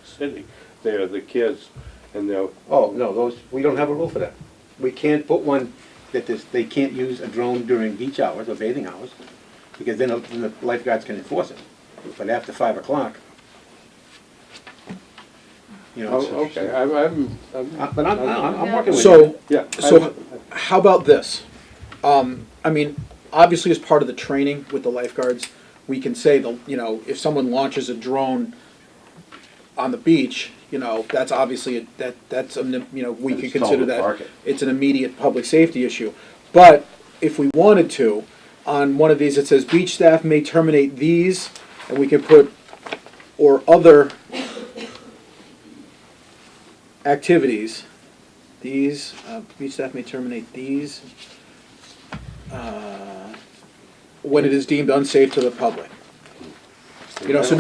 sitting there, the kids, and they'll... Oh, no, we don't have a rule for that. We can't put one that they can't use a drone during beach hours or bathing hours, because then the lifeguards can enforce it. But after 5 o'clock, you know. Okay, But I'm working with So, you. Yeah. so how about this? I mean, obviously as part of the training with the lifeguards, we can say, if someone launches a drone on the beach, that's obviously, we It's could consider public that, market. it's an immediate public safety issue. But if we wanted to, on one of these, it says beach staff may terminate these, and we can put, or other activities. These, beach staff may terminate these, when it is deemed unsafe to the public. So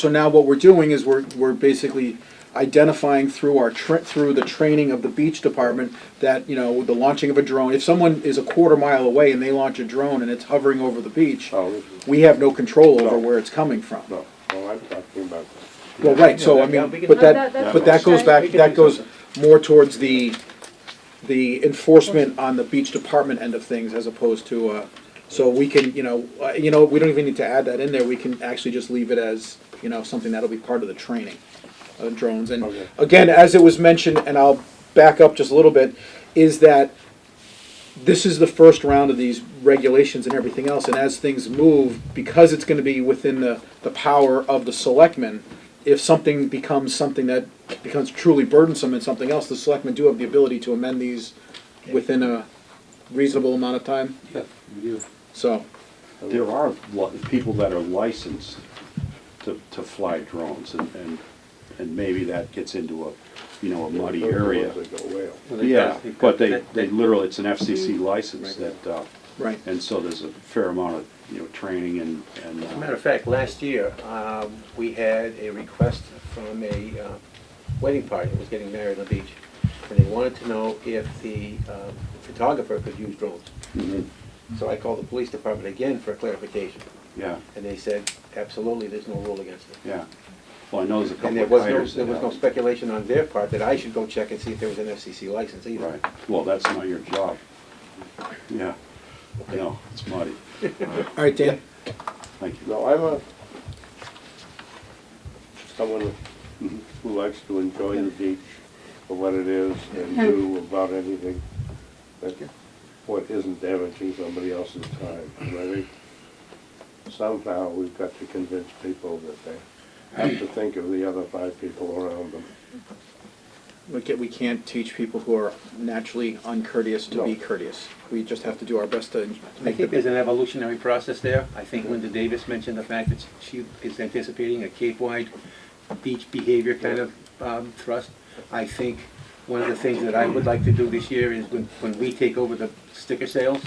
now what we're doing is we're basically identifying through through the training of the beach department that, the launching of a drone, if someone is a quarter-mile away and they launch a drone and it's hovering over the beach, we have no control over where it's coming from. No, I'm talking about... Well, right, so I mean, but that goes back, that goes more towards the enforcement on the beach department end of things as opposed to, so we can, we don't even need to add that in there, we can actually just leave it as, something that'll be part of the training of drones. And again, as it was mentioned, and I'll back up just a little bit, is that this is the first round of these regulations and everything else, and as things move, because it's going to be within the power of the selectmen, if something becomes truly burdensome and something else, the selectmen do have the ability to amend these within a reasonable amount of time. Yeah, we do. So, There are people that are licensed to fly drones, and maybe that gets into a muddy area. Yeah, but they literally, it's an FCC license that, right. and so there's a fair amount of, training and. As a matter of fact, last year, we had a request from a wedding party that was getting married on the beach. And they wanted to know if the photographer could use drones. Mhm. So I called the police department again for clarification. Yeah, And they said, absolutely, there's no rule against it. yeah. Well, I know there's a And couple there of was fighters that there was no have. speculation on their part that I should go check and see if there was an FCC license either. Right, well, that's not your job. Yeah, no, it's muddy. All right, Dan? Thank you. No, I'm someone who likes to enjoy the beach for what it is and do about anything what isn't damaging somebody else's time. And I think somehow we've got to convince people that they have to think of the other 5 people around them. We can't teach people who are naturally uncourteous to be courteous. We just have to do our best to I make think the... there's an evolutionary process there. I think Linda Davis mentioned the fact that she is anticipating a Cape-wide beach behavior kind of thrust. I think one of the things that I would like to do this year is when we take over the sticker sales,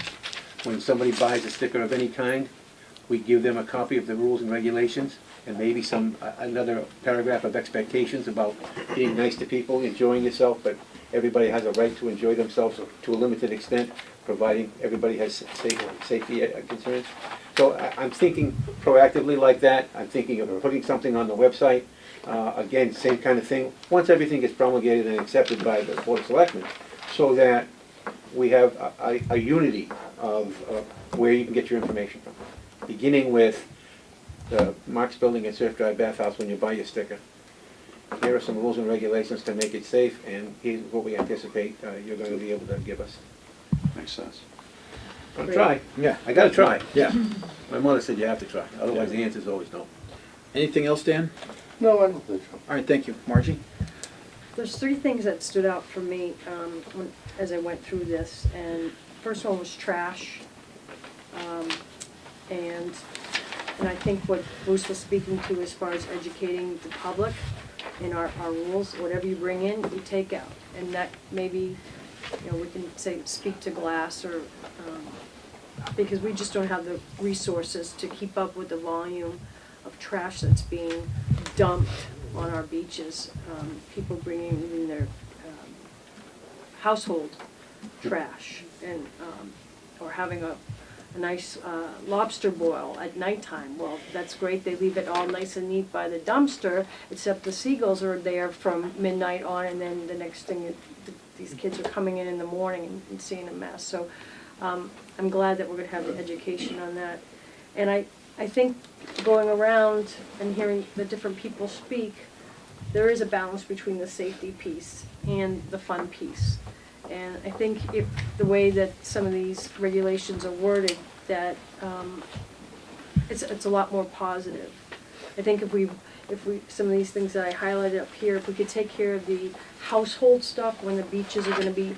when somebody buys a sticker of any kind, we give them a copy of the rules and regulations and maybe another paragraph of expectations about being nice to people, enjoying yourself, but everybody has a right to enjoy themselves to a limited extent, providing everybody has safety concerns. So I'm thinking proactively like that. I'm thinking of putting something on the website. Again, same kind of thing. Once everything gets promulgated and accepted by the Board of Selectmen, so that we have a unity of where you can get your information from. Beginning with the Mark's Building and Surf Drive Bathhouse when you buy your sticker. Here are some rules and regulations to make it safe, and here's what we anticipate you're going to be able to give us. Makes sense. I'm gonna try. Yeah. I gotta try. Yeah. My mother said you have to try, otherwise the answer's always no. Anything else, Dan? No, I don't think so. All right, thank you. Margie? There's three things that stood out for me as I went through this, and first one was trash. And I think what Bruce was speaking to as far as educating the public in our rules, whatever you bring in, you take out. And that maybe, we can say, speak to glass or, because we just don't have the resources to keep up with the volume of trash that's being dumped on our beaches. People bringing in their household trash and, or having a nice lobster boil at nighttime. Well, that's great, they leave it all nice and neat by the dumpster, except the seagulls are there from midnight on, and then the next thing, these kids are coming in the morning and seeing a mess. So I'm glad that we're going to have the education on that. And I think going around and hearing the different people speak, there is a balance between the safety piece and the fun piece. And I think if the way that some of these regulations are worded, that it's a lot more positive. I think if we some of these things that I highlighted up here, if we could take care of the household stuff when the beaches are going to be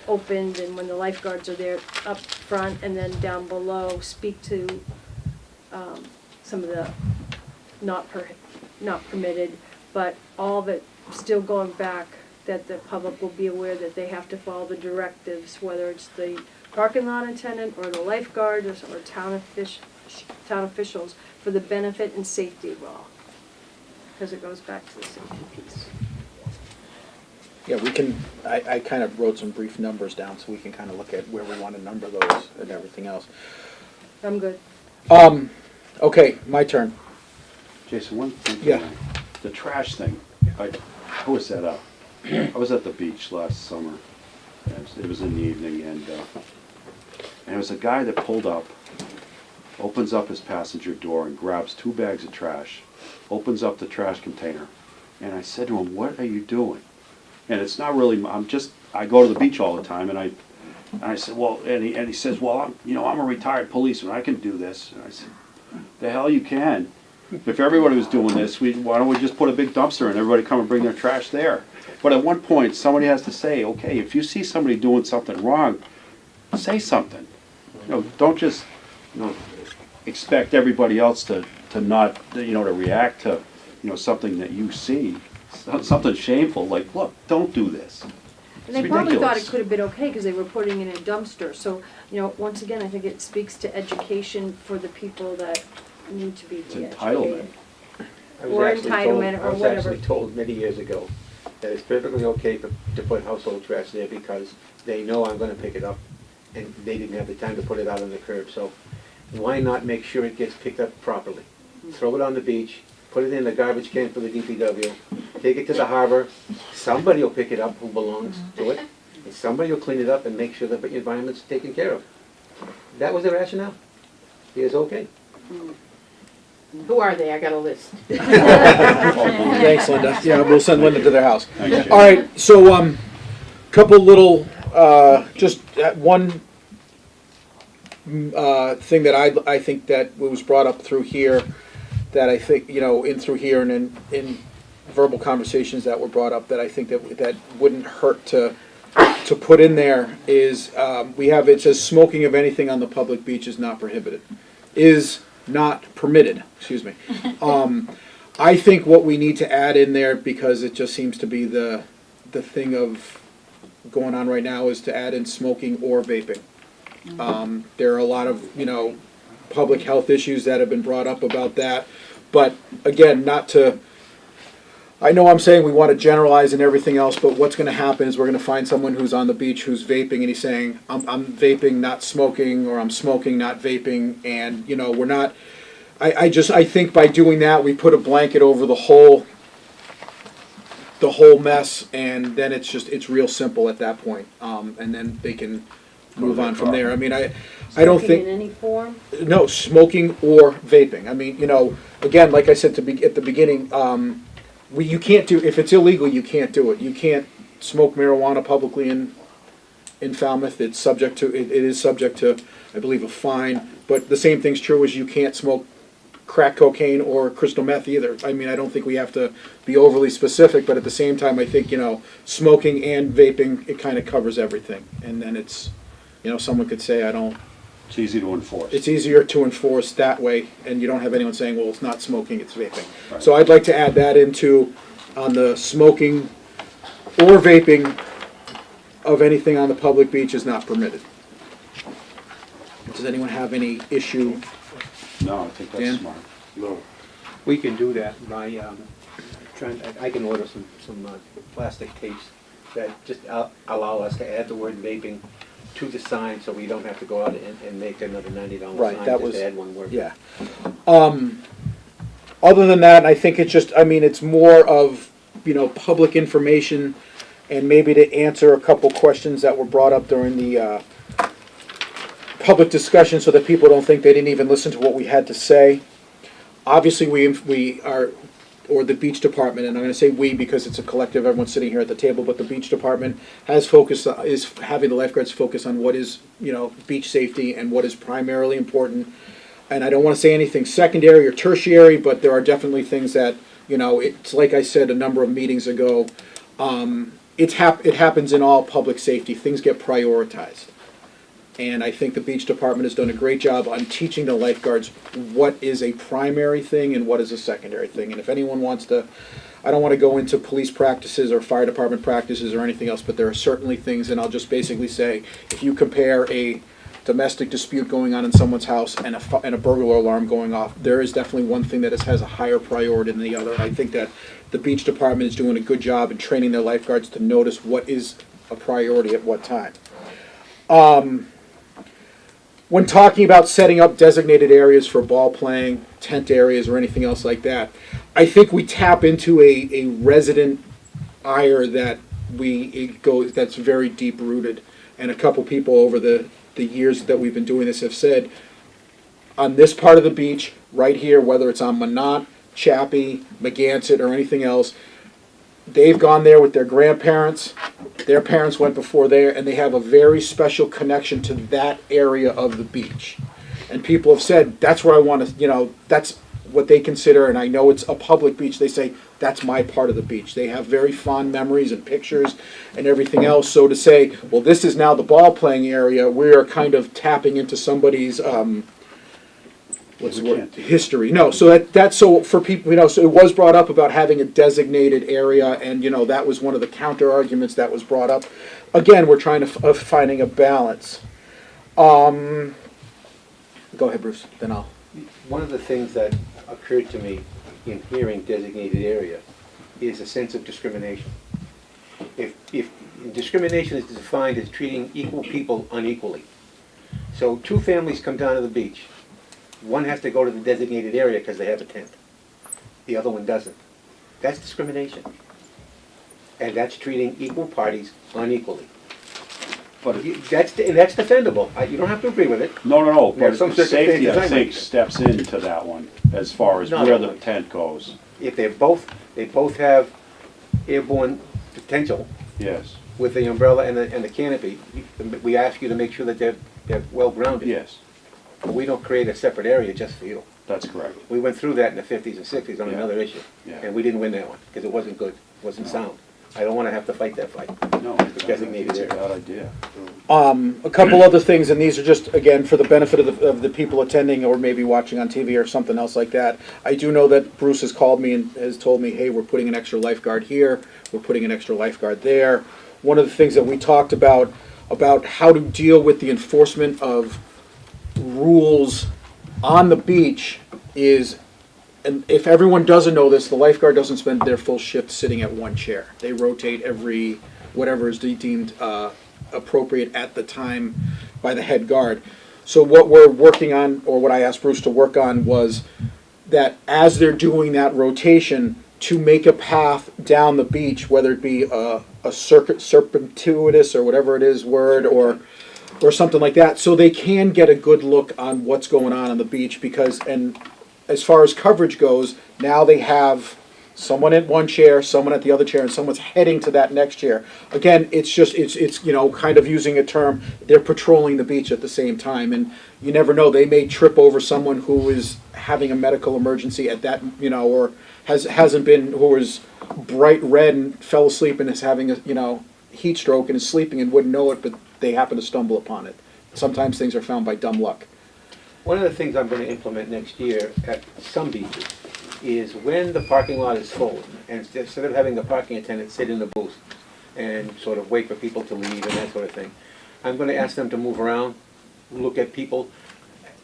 opened and when the lifeguards are there up front, and then down below speak to some of the not permitted, but all of it still going back, that the public will be aware that they have to follow the directives, whether it's the parking lot attendant or the lifeguard or town officials, for the benefit and safety of all. Because it goes back to the safety piece. Yeah, we can, I kind of wrote some brief numbers down so we can kind of look at where we want to number those and everything else. I'm good. Okay, my turn. Jason, one thing. Yeah. The trash thing, how was that up? I was at the beach last summer. It was in the evening, and it was a guy that pulled up, opens up his passenger door and grabs 2 bags of trash, opens up the trash container, and I said to him, "What are you doing?" And it's not really, I go to the beach all the time, and I said, well, and he says, well, I'm a retired policeman, I can do this. And I said, the hell you can. If everybody was doing this, why don't we just put a big dumpster and everybody come and bring their trash there? But at one point, somebody has to say, okay, if you see somebody doing something wrong, say something. Don't just, expect everybody else to not, to react to, something that you see. Something shameful, like, look, don't do this. And they probably thought it could have been okay because they were putting it in a dumpster. So, once again, I think it speaks to education for the people that need to be educated. Entitlement. Or entitlement, or I was whatever. actually told many years ago that it's perfectly okay to put household trash there because they know I'm gonna pick it up, and they didn't have the time to put it out on the curb. So why not make sure it gets picked up properly? Throw it on the beach, put it in the garbage can for the DPW, take it to the harbor, somebody will pick it up who belongs to it, and somebody will clean it up and make sure that the environment's taken care of. That was the rationale. It is okay. Who are they? I got a list. Thanks, Linda. Yeah, we'll send Linda to their house. Thanks, Jay. All right, so couple little, just one thing that I think that was brought up through here, that I think, in through here and in verbal conversations that were brought up, that I think that wouldn't hurt to put in there is, it says smoking of anything on the public beach is not prohibited. Is not permitted, excuse me. I think what we need to add in there, because it just seems to be the thing of going on right now, is to add in smoking or vaping. There are a lot of, public health issues that have been brought up about that. But again, I know I'm saying we want to generalize and everything else, but what's going to happen is we're going to find someone who's on the beach who's vaping, and he's saying, I'm vaping, not smoking, or I'm smoking, not vaping, and, we're not, I think by doing that, we put a blanket over the whole the whole mess, and then it's real simple at that point. And then they can move on from there. I mean, I don't Smoking think. in any form? No, smoking or vaping. I mean, again, like I said at the beginning, you can't do, if it's illegal, you can't do it. You can't smoke marijuana publicly in Falmouth. It is subject to, I believe, a fine. But the same thing's true as you can't smoke crack cocaine or crystal meth either. I mean, I don't think we have to be overly specific, but at the same time, I think, smoking and vaping, it kind of covers everything. And then it's, someone could say, It's easy to enforce. it's easier to enforce that way, and you don't have anyone saying, well, it's not smoking, it's vaping. Right. So I'd like to add that on the smoking or vaping of anything on the public beach is not permitted. Does anyone have any issue? No, I think that's Dan? smart. No. We can do that by I can order some plastic tapes that just allow us to add the word vaping to the sign, so we don't have to go out and make another $90 Right, sign that just was- to add one word. Yeah. Other than that, I think it's more of, public information and maybe to answer a couple questions that were brought up during the public discussion so that people don't think they didn't even listen to what we had to say. Obviously, we are, or the beach department, and I'm going to say we because it's a collective, everyone's sitting here at the table, but the beach department is having the lifeguards focus on what is, beach safety and what is primarily important. And I don't want to say anything secondary or tertiary, but there are definitely things that, it's like I said a number of meetings ago, it happens in all public safety. Things get prioritized. And I think the beach department has done a great job on teaching the lifeguards what is a primary thing and what is a secondary thing. And if anyone wants to, I don't want to go into police practices or fire department practices or anything else, but there are certainly things, and I'll just basically say, if you compare a domestic dispute going on in someone's house and a burglar alarm going off, there is definitely one thing that has a higher priority than the other. I think that the beach department is doing a good job in training their lifeguards to notice what is a priority at what time. When talking about setting up designated areas for ball playing, tent areas, or anything else like that, I think we tap into a resident ire that that's very deep rooted. And a couple people over the years that we've been doing this have said, on this part of the beach, right here, whether it's on Minot, Chappie, Magansett, or anything else, they've gone there with their grandparents. Their parents went before there, and they have a very special connection to that area of the beach. And people have said, that's where I want to, that's what they consider, and I know it's a public beach, they say, that's my part of the beach. They have very fond memories and pictures and everything else. So to say, well, this is now the ball playing area, we are kind of tapping into somebody's, history. No, so that's so for people, so it was brought up about having a designated area, and that was one of the counter arguments that was brought up. Again, we're trying to finding a balance. Go ahead, Bruce. Then I'll. One of the things that occurred to me in hearing designated area is a sense of discrimination. If discrimination is defined as treating equal people unequally, so two families come down to the beach. One has to go to the designated area because they have a tent. The other one doesn't. That's discrimination. And that's treating equal parties unequally. But That's defendable. You don't have to agree with it. no, There are but some safety, I circumstances I think, might- steps into that one as far as Not where the always. tent goes. If they both have airborne potential Yes, with the umbrella and the canopy, we ask you to make sure that they're well grounded. yes, We don't create a separate area just for you. that's correct. We went through that in the 50s and 60s on Yeah. another issue, Yeah. and we didn't win that one because it wasn't good, it wasn't sound. I don't want to have to fight that fight. No, I think Designated it's a area. bad idea. A couple other things, and these are just, again, for the benefit of the people attending or maybe watching on TV or something else like that. I do know that Bruce has called me and has told me, hey, we're putting an extra lifeguard here, we're putting an extra lifeguard there. One of the things that we talked about how to deal with the enforcement of rules on the beach is, and if everyone doesn't know this, the lifeguard doesn't spend their full shift sitting at one chair. They rotate every, whatever is deemed appropriate at the time by the head guard. So what we're working on, or what I asked Bruce to work on, was that as they're doing that rotation, to make a path down the beach, whether it be a serpentuitous or whatever it is word, or something like that, so they can get a good look on what's going on the beach. Because, and as far as coverage goes, now they have someone at one chair, someone at the other chair, and someone's heading to that next chair. Again, it's just, it's you know, kind of using a term, they're patrolling the beach at the same time, and you never know, they may trip over someone who is having a medical emergency at that, you know, or hasn't been, who is bright red and fell asleep and is having a, you know, heat stroke and is sleeping and wouldn't know it, but they happen to stumble upon it. Sometimes things are found by dumb luck. One of the things I'm going to implement next year at some beaches is when the parking lot is full, and instead of having the parking attendant sit in the booth and sort of wait for people to leave and that sort of thing, I'm going to ask them to move around, look at people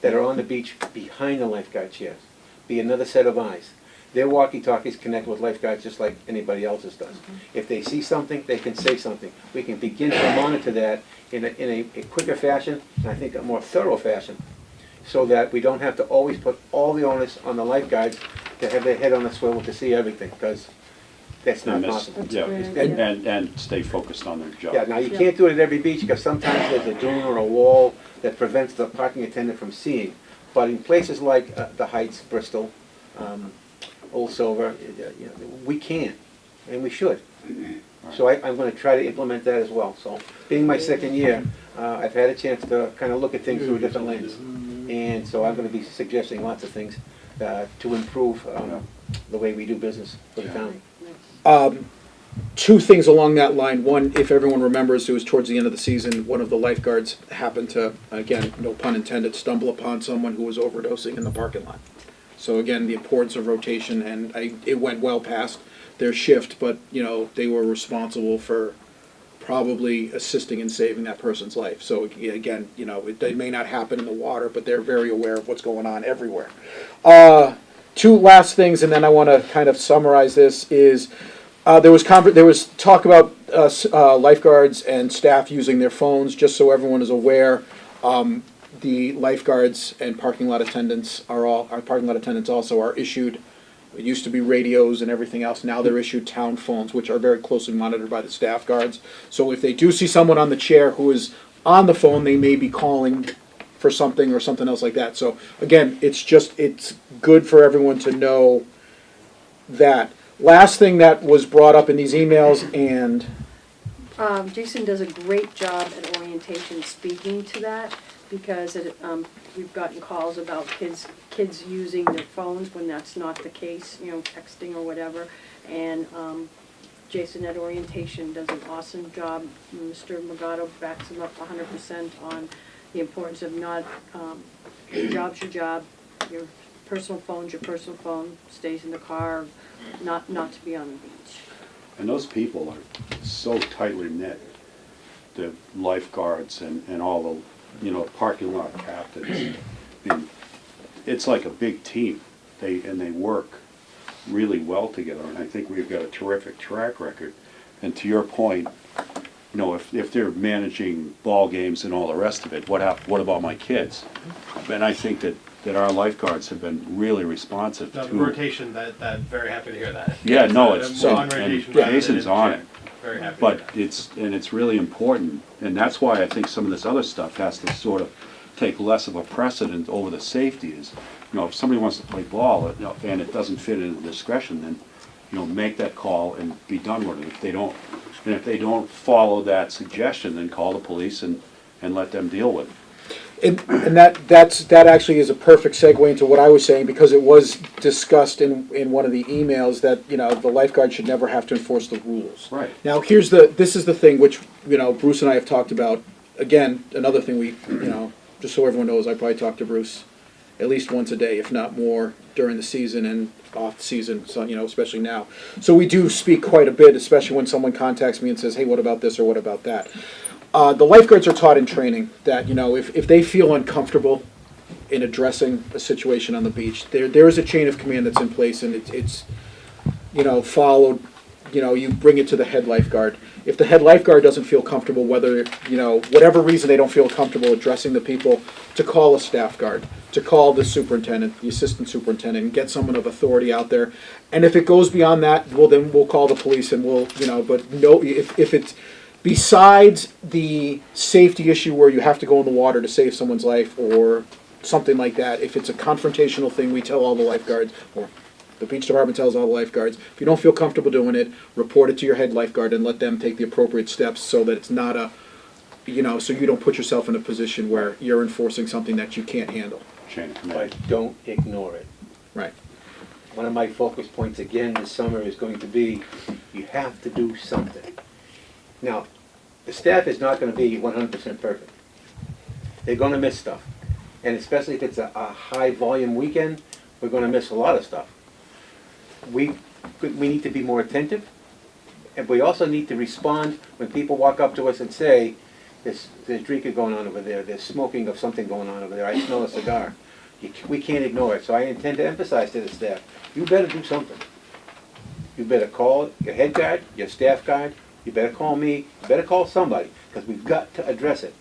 that are on the beach behind the lifeguard chairs, be another set of eyes. Their walkie-talkies connect with lifeguards just like anybody else's does. If they see something, they can say something. We can begin to monitor that in a quicker fashion, and I think a more thorough fashion, so that we don't have to always put all the onus on the lifeguards to have their head on a swivel to see everything, because that's not possible. Yeah, and stay focused on their job. Yeah, now you can't do it at every beach, because sometimes there's a dune or a wall that prevents the parking attendant from seeing. But in places like the Heights, Bristol, Old Silver, you know, we can, and we should. So I'm going to try to implement that as well. So, being my second year, I've had a chance to kind of look at things through a different lens. And so I'm going to be suggesting lots of things to improve the way we do business for the town. Two things along that line. One, if everyone remembers, it was towards the end of the season, one of the lifeguards happened to, again, no pun intended, stumble upon someone who was overdosing in the parking lot. So again, the importance of rotation, and it went well past their shift, but you know, they were responsible for probably assisting in saving that person's life. So again, you know, it may not happen in the water, but they're very aware of what's going on everywhere. Two last things, and then I want to kind of summarize this, is there was talk about lifeguards and staff using their phones. Just so everyone is aware, the lifeguards and parking lot attendants also are issued, it used to be radios and everything else, now they're issued town phones, which are very closely monitored by the staff guards. So if they do see someone on the chair who is on the phone, they may be calling for something or something else like that. So again, it's good for everyone to know that. Last thing that was brought up in these emails, and Jason does a great job at orientation speaking to that, because we've gotten calls about kids using their phones when that's not the case, you know, texting or whatever. And Jason at orientation does an awesome job. Mr. Magato backs him up 100% on the importance of not, your job's your job, your personal phone's your personal phone, stays in the car, not to be on the beach. And those people are so tightly knit, the lifeguards and all the, you know, parking lot captains. I mean, it's like a big team. They work really well together, and I think we've got a terrific track record. And to your point, you know, if they're managing ball games and all the rest of it, what about my kids? And I think that our lifeguards have been really responsive No, to the rotation. That very happy to hear that. Yeah, no, it's so and Jason's on it. Very happy. But it's really important, and that's why I think some of this other stuff has to sort of take less of a precedent over the safety. Is, you know, if somebody wants to play ball and it doesn't fit into the discretion, then, you know, make that call and be done with it. If they don't follow that suggestion, then call the police and let them deal with it. And that actually is a perfect segue into what I was saying, because it was discussed in one of the emails that, you know, the lifeguard should never have to enforce the rules. Right. Now this is the thing which, you know, Bruce and I have talked about. Again, another thing we, you know, just so everyone knows, I probably talk to Bruce at least once a day, if not more, during the season and off season, so, you know, especially now. So we do speak quite a bit, especially when someone contacts me and says, hey, what about this or what about that? The lifeguards are taught in training that, you know, if they feel uncomfortable in addressing a situation on the beach, there is a chain of command that's in place, and it's you know, followed. You know, you bring it to the head lifeguard, if the head lifeguard doesn't feel comfortable, whether, you know, whatever reason they don't feel comfortable addressing the people, to call a staff guard, to call the superintendent, the assistant superintendent, and get someone of authority out there. And if it goes beyond that, well, then we'll call the police and we'll, you know, but no, if it's besides the safety issue where you have to go in the water to save someone's life or something like that, if it's a confrontational thing, we tell all the lifeguards, or the beach department tells all the lifeguards, if you don't feel comfortable doing it, report it to your head lifeguard and let them take the appropriate steps so that it's not a, you know, so you don't put yourself in a position where you're enforcing something that you can't handle. Chain of command. But don't ignore it. Right. One of my focus points again this summer is going to be, you have to do something. Now, the staff is not gonna be 100% perfect. They're gonna miss stuff. And especially if it's a high volume weekend, we're gonna miss a lot of stuff. We need to be more attentive, and we also need to respond when people walk up to us and say, there's drinking going on over there, there's smoking of something going on over there, I smell a cigar. We can't ignore it, so I intend to emphasize to the staff, you better do something. You better call your head guard, your staff guard, you better call me, you better call somebody, because we've got to address it.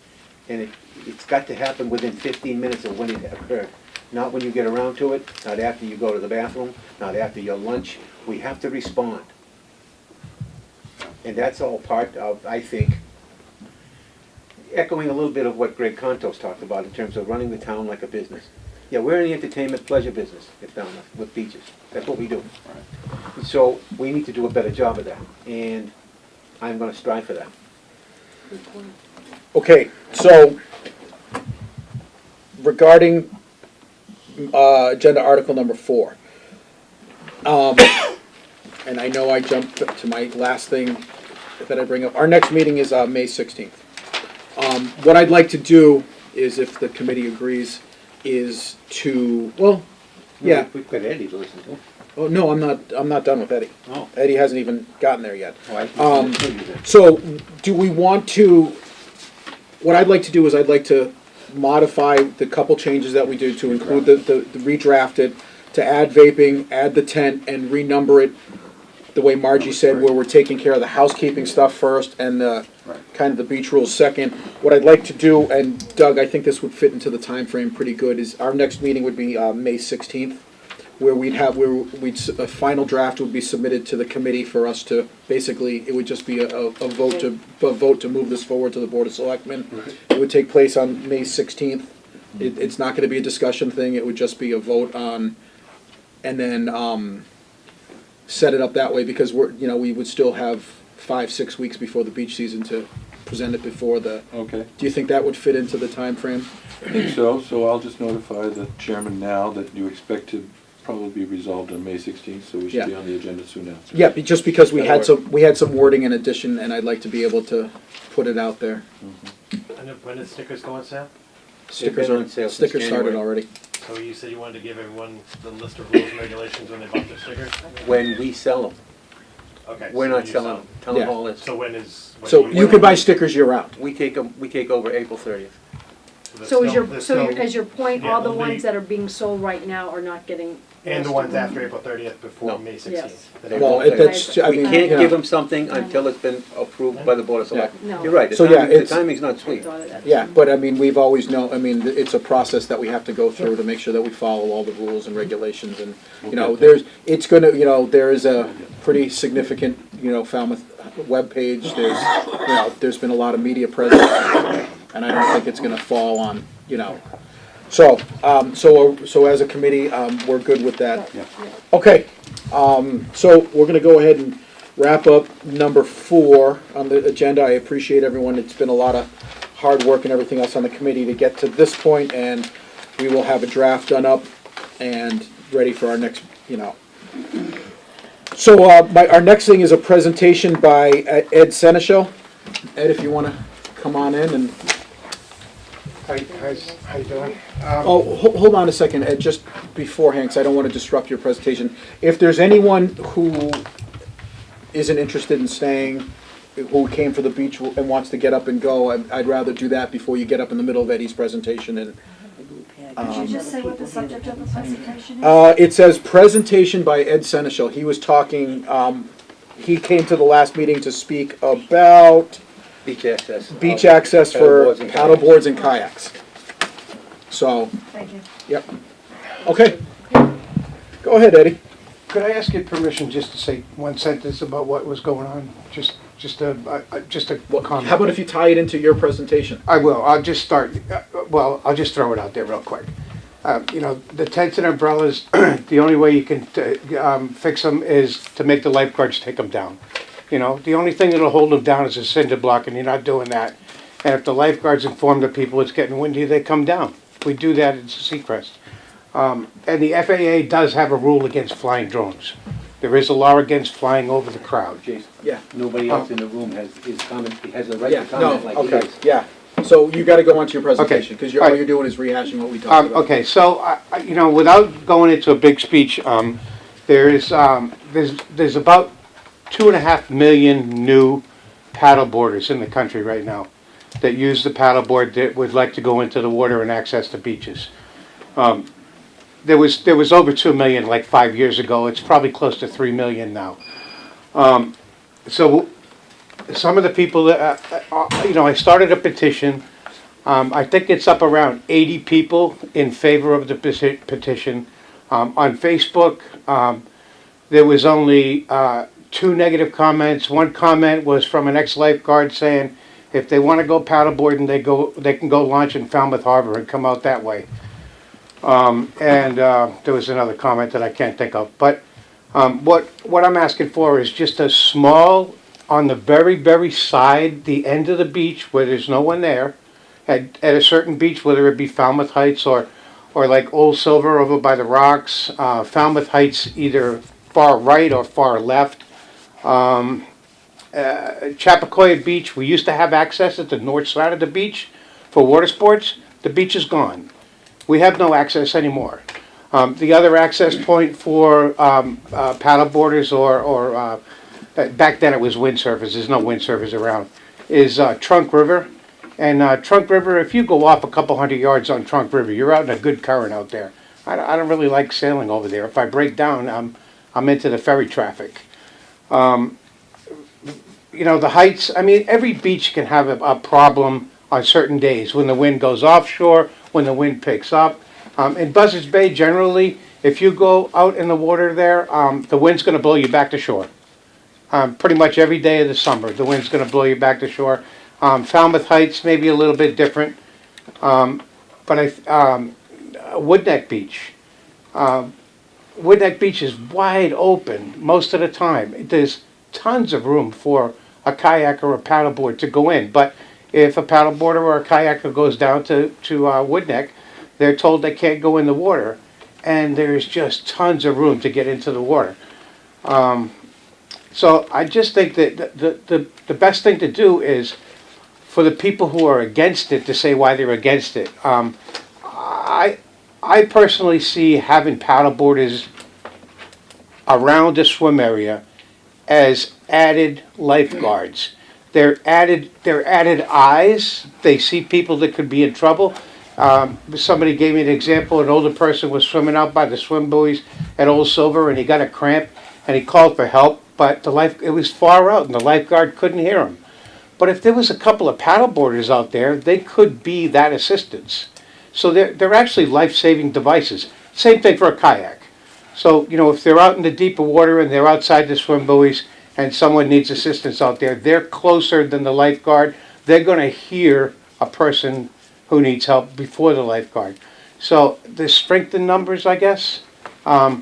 And it's got to happen within 15 minutes of when it occurred. Not when you get around to it, not after you go to the bathroom, not after your lunch. We have to respond. And that's all part of, I think, echoing a little bit of what Greg Contos talked about in terms of running the town like a business. Yeah, we're in the entertainment pleasure business at Falmouth with beaches. That's what we do. Right. So we need to do a better job of that. And I'm going to strive for that. Okay, so regarding agenda article number 4, and I know I jumped to my last thing that I bring up. Our next meeting is May 16th. What I'd like to do is, if the committee agrees, is to, well, yeah. We've got Eddie to listen to. Oh, no, I'm not done with Eddie. Oh. Eddie hasn't even gotten there yet. Oh, I can see that. So, do we want to, what I'd like to do is I'd like to modify the couple changes that we do to include the redrafted, to add vaping, add the tent, and renumber it the way Margie said, where we're taking care of the housekeeping stuff first and the kind of the beach rules second. What I'd like to do, and Doug, I think this would fit into the time frame pretty good, is our next meeting would be May 16th, where a final draft would be submitted to the committee for us to, basically, it would just be a vote to move this forward to the Board of Selectmen. It would take place on May 16th. It's not gonna be a discussion thing, it would just be a vote on, and then, set it up that way, because we would still have 5-6 weeks before the beach season to present it before the. Okay. Do you think that would fit into the time frame? I think so I'll just notify the chairman now that you expect to probably be resolved on May 16th, so we should be on the agenda soon after. Yeah, just because we That'll had some wording in addition, and I'd like to be able to put it out there. And when did stickers go on sale? Stickers been on sale since started January. already. So you said you wanted to give everyone the list of rules and regulations when they bought their stickers? When we sell them. Okay. We're so not you selling them. Town Yeah. Hall is. So when is? When So do you can buy stickers year round. We take over April 30th. there's So is no- your, there's so no- as your point, yeah, all the there'll ones be- that are being sold right now are not getting. And the ones after April 30th before No. May 16th. Yes. They Well, won't- that's, I We mean, can't you give know. them something until it's been approved by the Board of Selectmen. No. You're right, the So, yeah, timing- the it's- timing's not sweet. Yeah, but I mean, we've always known, I mean, it's a process that we have to go through to make sure that we follow all the rules and regulations, and, there is a pretty significant, Falmouth webpage, there's been a lot of media presence, and I don't think it's gonna fall on, So as a committee, we're good with that. Yeah. Okay, so we're gonna go ahead and wrap up number 4 on the agenda. I appreciate everyone, it's been a lot of hard work and everything else on the committee to get to this point, and we will have a draft done up and ready for our next, So, our next thing is a presentation by Ed Seneschal. Ed, if you wanna come on in and. How you doing? Hold on a second, Ed, just beforehand, because I don't want to disrupt your presentation. If there's anyone who isn't interested in staying, who came for the beach and wants to get up and go, I'd rather do that before you get up in the middle of Eddie's presentation. And Could you just say what the subject of the presentation is? it says presentation by Ed Seneschal. He was talking he came to the last meeting to speak about Beach access. beach access for Paddleboards and paddle kayaks. boards and kayaks. So, Thank you. yep. Okay. Go ahead, Eddie. Could I ask your permission just to say one sentence about what was going on? Just a Well, comment. how about if you tie it into your presentation? I will. I'll just start. I'll just throw it out there real quick. The tents and umbrellas, the only way you can fix them is to make the lifeguards take them down. The only thing that'll hold them down is a cinder block, and you're not doing that. And if the lifeguards inform the people it's getting windy, they come down. We do that at Seacrest. And the FAA does have a rule against flying drones. There is a law against flying over the crowd. Jason, Yeah. nobody else in the room has a right Yeah, to comment no, like he okay, is. yeah. So you gotta go on to your presentation, because all Alright. you're doing is rehashing what we talked about. Okay, so, without going into a big speech, there's about 2.5 million new paddle boarders in the country right now that use the paddleboard that would like to go into the water and access the beaches. There was over 2 million like 5 years ago. It's probably close to 3 million now. So some of the people that, I started a petition. I think it's up around 80 people in favor of the petition. On Facebook, there was only 2 negative comments. One comment was from an ex-lifeguard saying if they want to go paddleboarding, they can go launch in Falmouth Harbor and come out that way. There was another comment that I can't think of. But what I'm asking for is just a small, on the very, very side, the end of the beach where there's no one there, at a certain beach, whether it be Falmouth Heights or like Old Silver over by the rocks, Falmouth Heights either far right or far left. Chappaquiddick Beach, we used to have access at the north side of the beach for water sports. The beach is gone. We have no access anymore. The other access point for paddleboarders or back then it was windsurfers, there's no windsurfers around, is Trunk River. And Trunk River, if you go off a couple hundred yards on Trunk River, you're out in a good current out there. I don't really like sailing over there. If I break down, I'm into the ferry traffic. The heights, every beach can have a problem on certain days, when the wind goes offshore, when the wind picks up. In Buzzards Bay, generally, if you go out in the water there, the wind's going to blow you back to shore. Pretty much every day of the summer, the wind's going to blow you back to shore. Falmouth Heights may be a little bit different, but Woodneck Beach. Woodneck Beach is wide open most of the time. There's tons of room for a kayak or a paddleboard to go in, but if a paddleboarder or a kayaker goes down to Woodneck, they're told they can't go in the water, and there's just tons of room to get into the water. So I just think that the best thing to do is for the people who are against it to say why they're against it. I personally see having paddleboarders around the swim area as added lifeguards. They're added eyes. They see people that could be in trouble. Somebody gave me an example. An older person was swimming out by the swim buoys at Old Silver, and he got a cramp, and he called for help, but it was far out, and the lifeguard couldn't hear him. But if there was a couple of paddleboarders out there, they could be that assistance. So they're actually life-saving devices. Same thing for a kayak. So, if they're out in the deeper water and they're outside the swim buoys and someone needs assistance out there, they're closer than the lifeguard. They're going to hear a person who needs help before the lifeguard. So there's strength in numbers, I guess. Every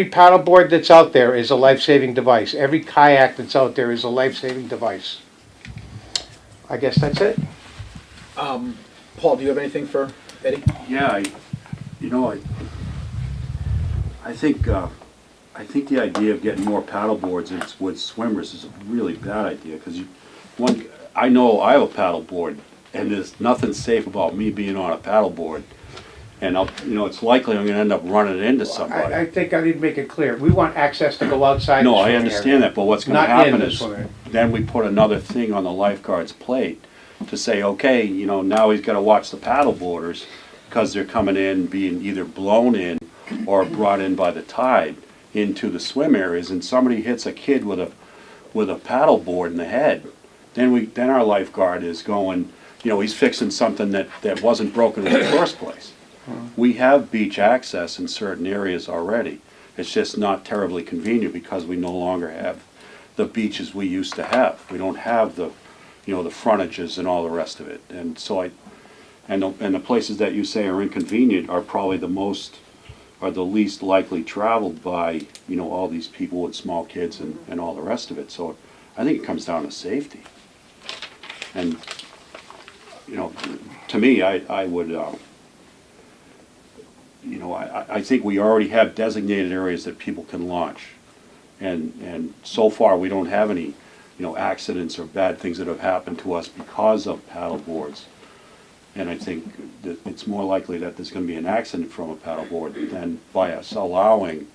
paddleboard that's out there is a life-saving device. Every kayak that's out there is a life-saving device. I guess that's it. Paul, do you have anything for Eddie? Yeah, I think the idea of getting more paddle boards with swimmers is a really bad idea, because I know I have a paddle board, and there's nothing safe about me being on a paddle board, and it's likely I'm going to end up running into somebody. I think I need to make it clear. We want access to go outside. No, the I swimming understand area. that, but what's going to Not in happen the is swimming. then we put another thing on the lifeguard's plate to say, okay, now he's got to watch the paddle boarders because they're coming in being either blown in or brought in by the tide. into the swim areas and somebody hits a kid with a paddle board in the head, then our lifeguard is going, he's fixing something that wasn't broken in the first place. We have beach access in certain areas already. It's just not terribly convenient because we no longer have the beaches we used to have. We don't have the frontages and all the rest of it. And so and the places that you say are inconvenient are probably the least likely traveled by, all these people with small kids and all the rest of it. So I think it comes down to safety. And, to me, I would, I think we already have designated areas that people can launch. And so far, we don't have any, accidents or bad things that have happened to us because of paddle boards. And I think that it's more likely that there's going to be an accident from a paddleboard than by us allowing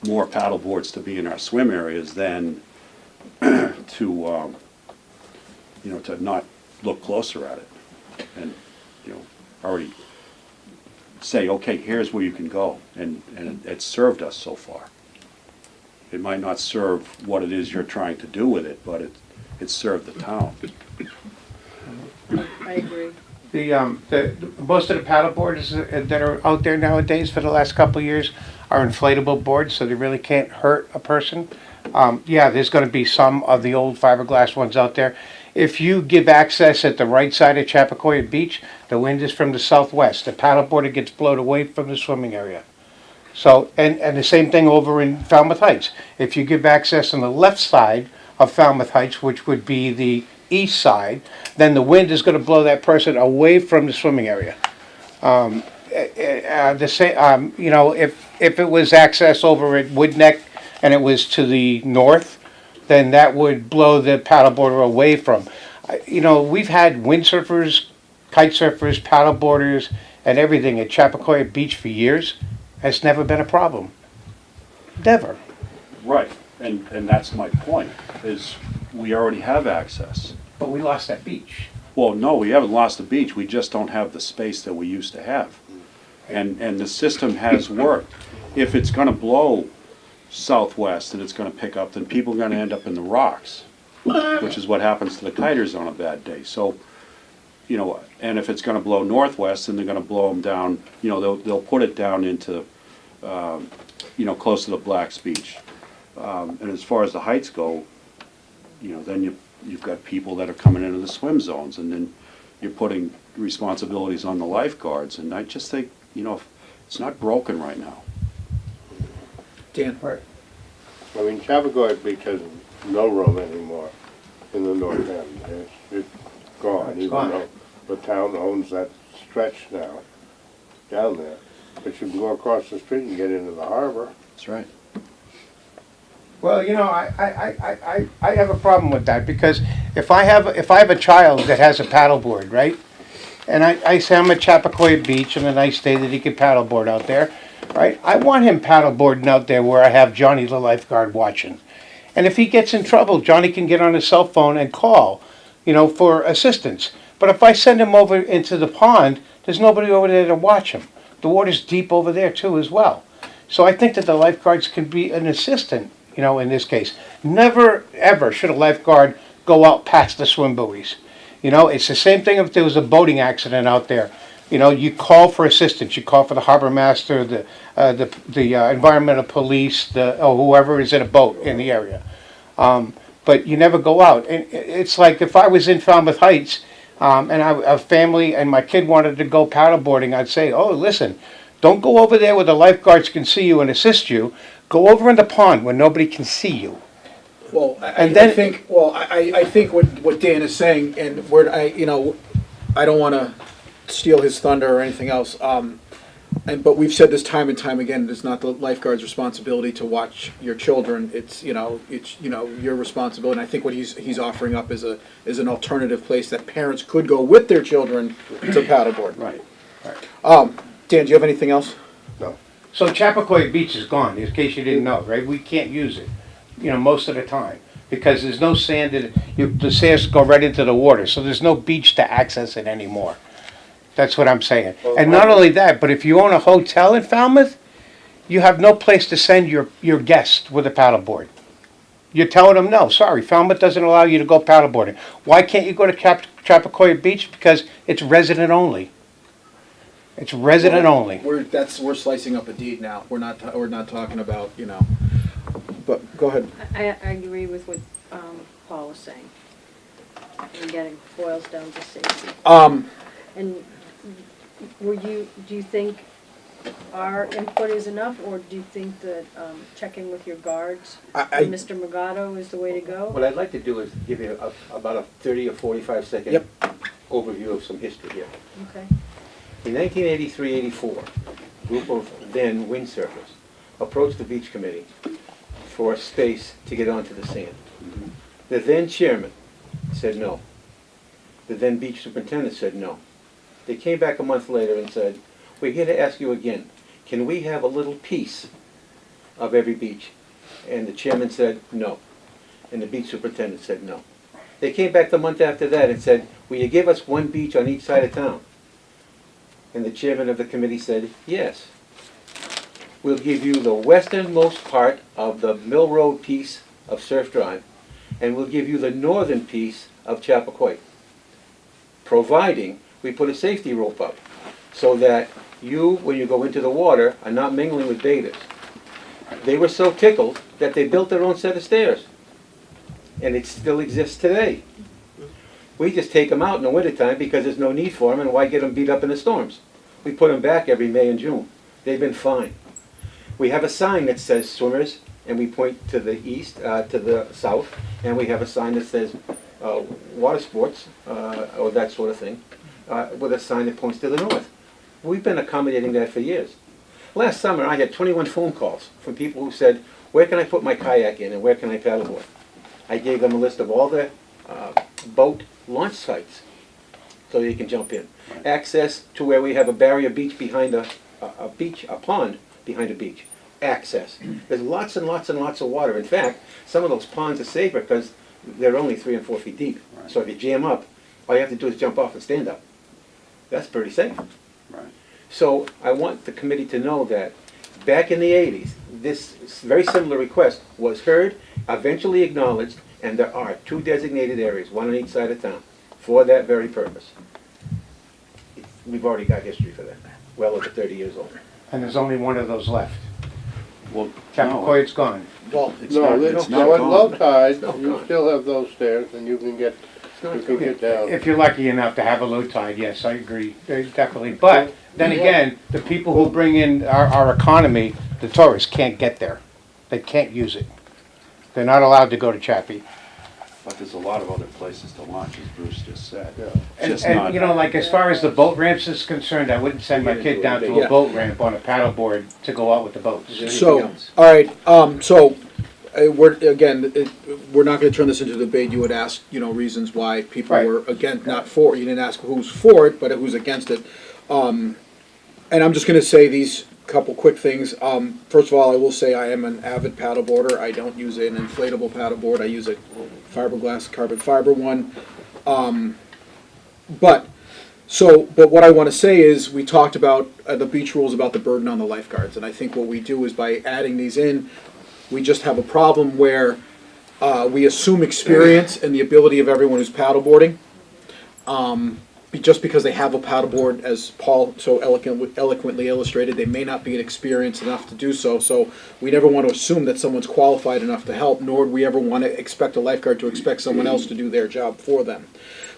more paddle boards to be in our swim areas than to not look closer at it and, already say, okay, here's where you can go. And it's served us so far. It might not serve what it is you're trying to do with it, but it's served the town. I agree. The most of the paddle boards that are out there nowadays for the last couple of years are inflatable boards, so they really can't hurt a person. Yeah, there's going to be some of the old fiberglass ones out there. If you give access at the right side of Chappaquiddick Beach, the wind is from the southwest. The paddleboard gets blown away from the swimming area. So, and the same thing over in Falmouth Heights. If you give access on the left side of Falmouth Heights, which would be the east side, then the wind is going to blow that person away from the swimming area. If it was access over at Woodneck and it was to the north, then that would blow the paddleboarder away from. We've had windsurfers, kite surfers, paddleboarders, and everything at Chappaquiddick Beach for years. It's never been a problem. Never. Right, and that's my point, is we already have access. But we lost that beach. Well, no, we haven't lost the beach, we just don't have the space that we used to have. And the system has worked. If it's gonna blow southwest and it's gonna pick up, then people are gonna end up in the rocks, which is what happens to the kiters on a bad day. So, and if it's gonna blow northwest, then they're gonna blow them down, they'll put it down into, close to the Black's Beach. And as far as the heights go, then you've got people that are coming into the swim zones, and then you're putting responsibilities on the lifeguards. And I just think, it's not broken right now. Dan? I mean, Chappaquiddick Beach has no room anymore in the north end. It's gone, It's even gone. though the town owns that stretch now down there. But you can go across the street and get into the harbor. That's right. Well, I have a problem with that, because if I have a child that has a paddleboard, right? And I say I'm at Chappaquiddick Beach on a nice day that he can paddleboard out there, right? I want him paddleboarding out there where I have Johnny the lifeguard watching. And if he gets in trouble, Johnny can get on his cell phone and call, for assistance. But if I send him over into the pond, there's nobody over there to watch him. The water's deep over there too as well. So I think that the lifeguards can be an assistant, in this case. Never, ever should a lifeguard go out past the swim buoys. It's the same thing if there was a boating accident out there. You call for assistance. You call for the harbor master, the environmental police, or whoever is in a boat in the area. But you never go out. And it's like if I was in Falmouth Heights and a family and my kid wanted to go paddleboarding, I'd say, oh, listen, don't go over there where the lifeguards can see you and assist you. Go over in the pond where nobody can see you. Well, I think what Dan is saying, and I don't want to steal his thunder or anything else. But we've said this time and time again. It's not the lifeguard's responsibility to watch your children. It's your responsibility. And I think what he's offering up is an alternative place that parents could go with their children to paddleboard. Right. Dan, do you have anything else? No. So Chappaquiddick Beach is gone, in case you didn't know, right? We can't use it, most of the time, because there's no sand in it. The sands go right into the water, so there's no beach to access it anymore. That's what I'm saying. And not only that, but if you own a hotel in Falmouth, you have no place to send your guests with a paddleboard. You're telling them, no, sorry, Falmouth doesn't allow you to go paddleboarding. Why can't you go to Chappaquiddick Beach? Because it's resident only. It's resident only. We're slicing up a deed now. We're not talking about, you know, but go ahead. I agree with what Paul was saying. And getting boils down to safety. And do you think our input is enough, or do you think that checking with your guards and Mr. Magato is the way to go? What I'd like to do is give you about a 30 or 45 second Yep. overview of some history here. Okay. In 1983-84, a group of then windsurfers approached the beach committee for space to get onto the sand. The then chairman said no. The then beach superintendent said no. They came back a month later and said, we're here to ask you again, can we have a little piece of every beach? And the chairman said no. And the beach superintendent said no. They came back the month after that and said, will you give us one beach on each side of town? And the chairman of the committee said, yes. We'll give you the westernmost part of the Mill Road piece of Surf Drive, and we'll give you the northern piece of Chappaquiddick, providing we put a safety rope up so that you, when you go into the water, are not mingling with bathers. They were so tickled that they built their own set of stairs, and it still exists today. We just take them out in the wintertime because there's no need for them, and why get them beat up in the storms? We put them back every May and June. They've been fine. We have a sign that says swimmers, and we point to the east, to the south, and we have a sign that says water sports, or that sort of thing, with a sign that points to the north. We've been accommodating that for years. Last summer, I had 21 phone calls from people who said, where can I put my kayak in, and where can I paddleboard? I gave them a list of all the boat launch sites so you can jump in. Access to where we have a barrier beach behind a pond behind a beach. Access. There's lots and lots and lots of water. In fact, some of those ponds are safer because they're only 3 and 4 feet deep. Right. So if you jam up, all you have to do is jump off and stand up. That's pretty safe. Right. So I want the committee to know that back in the 80s, this very similar request was heard, eventually acknowledged, and there are 2 designated areas, one on each side of town, for that very purpose. We've already got history for that, well over 30 years old. And there's only one of those left. Well, Chappaquiddick's gone. Well, No, it's now at not low gone. tide, It's not you gone. still have those stairs and you can get down. If you're lucky enough to have a low tide, yes, I agree, definitely. But then again, the people who bring in our economy, the tourists, can't get there. They can't use it. They're not allowed to go to Chappie. But there's a lot of other places to launch, as Bruce just said. Yeah. Just And not. you know, like as far as the boat ramps is concerned, I wouldn't send my kid down to Yeah. a boat ramp on a paddleboard to go out with the boats. Is there anything So, else? all right, we're not gonna turn this into a debate. You had asked, you know, reasons why people Right. were against, not for, you didn't ask who's for it, but who's against it. And I'm just gonna say these couple quick things. First of all, I will say I am an avid paddleboarder. I don't use an inflatable paddleboard. I use a fiberglass carbon fiber one. But what I want to say is we talked about the beach rules about the burden on the lifeguards, and I think what we do is by adding these in, we just have a problem where we assume experience and the ability of everyone who's paddleboarding. Just because they have a paddleboard, as Paul so eloquently illustrated, they may not be experienced enough to do so. So we never want to assume that someone's qualified enough to help, nor do we ever want to expect a lifeguard to expect someone else to do their job for them.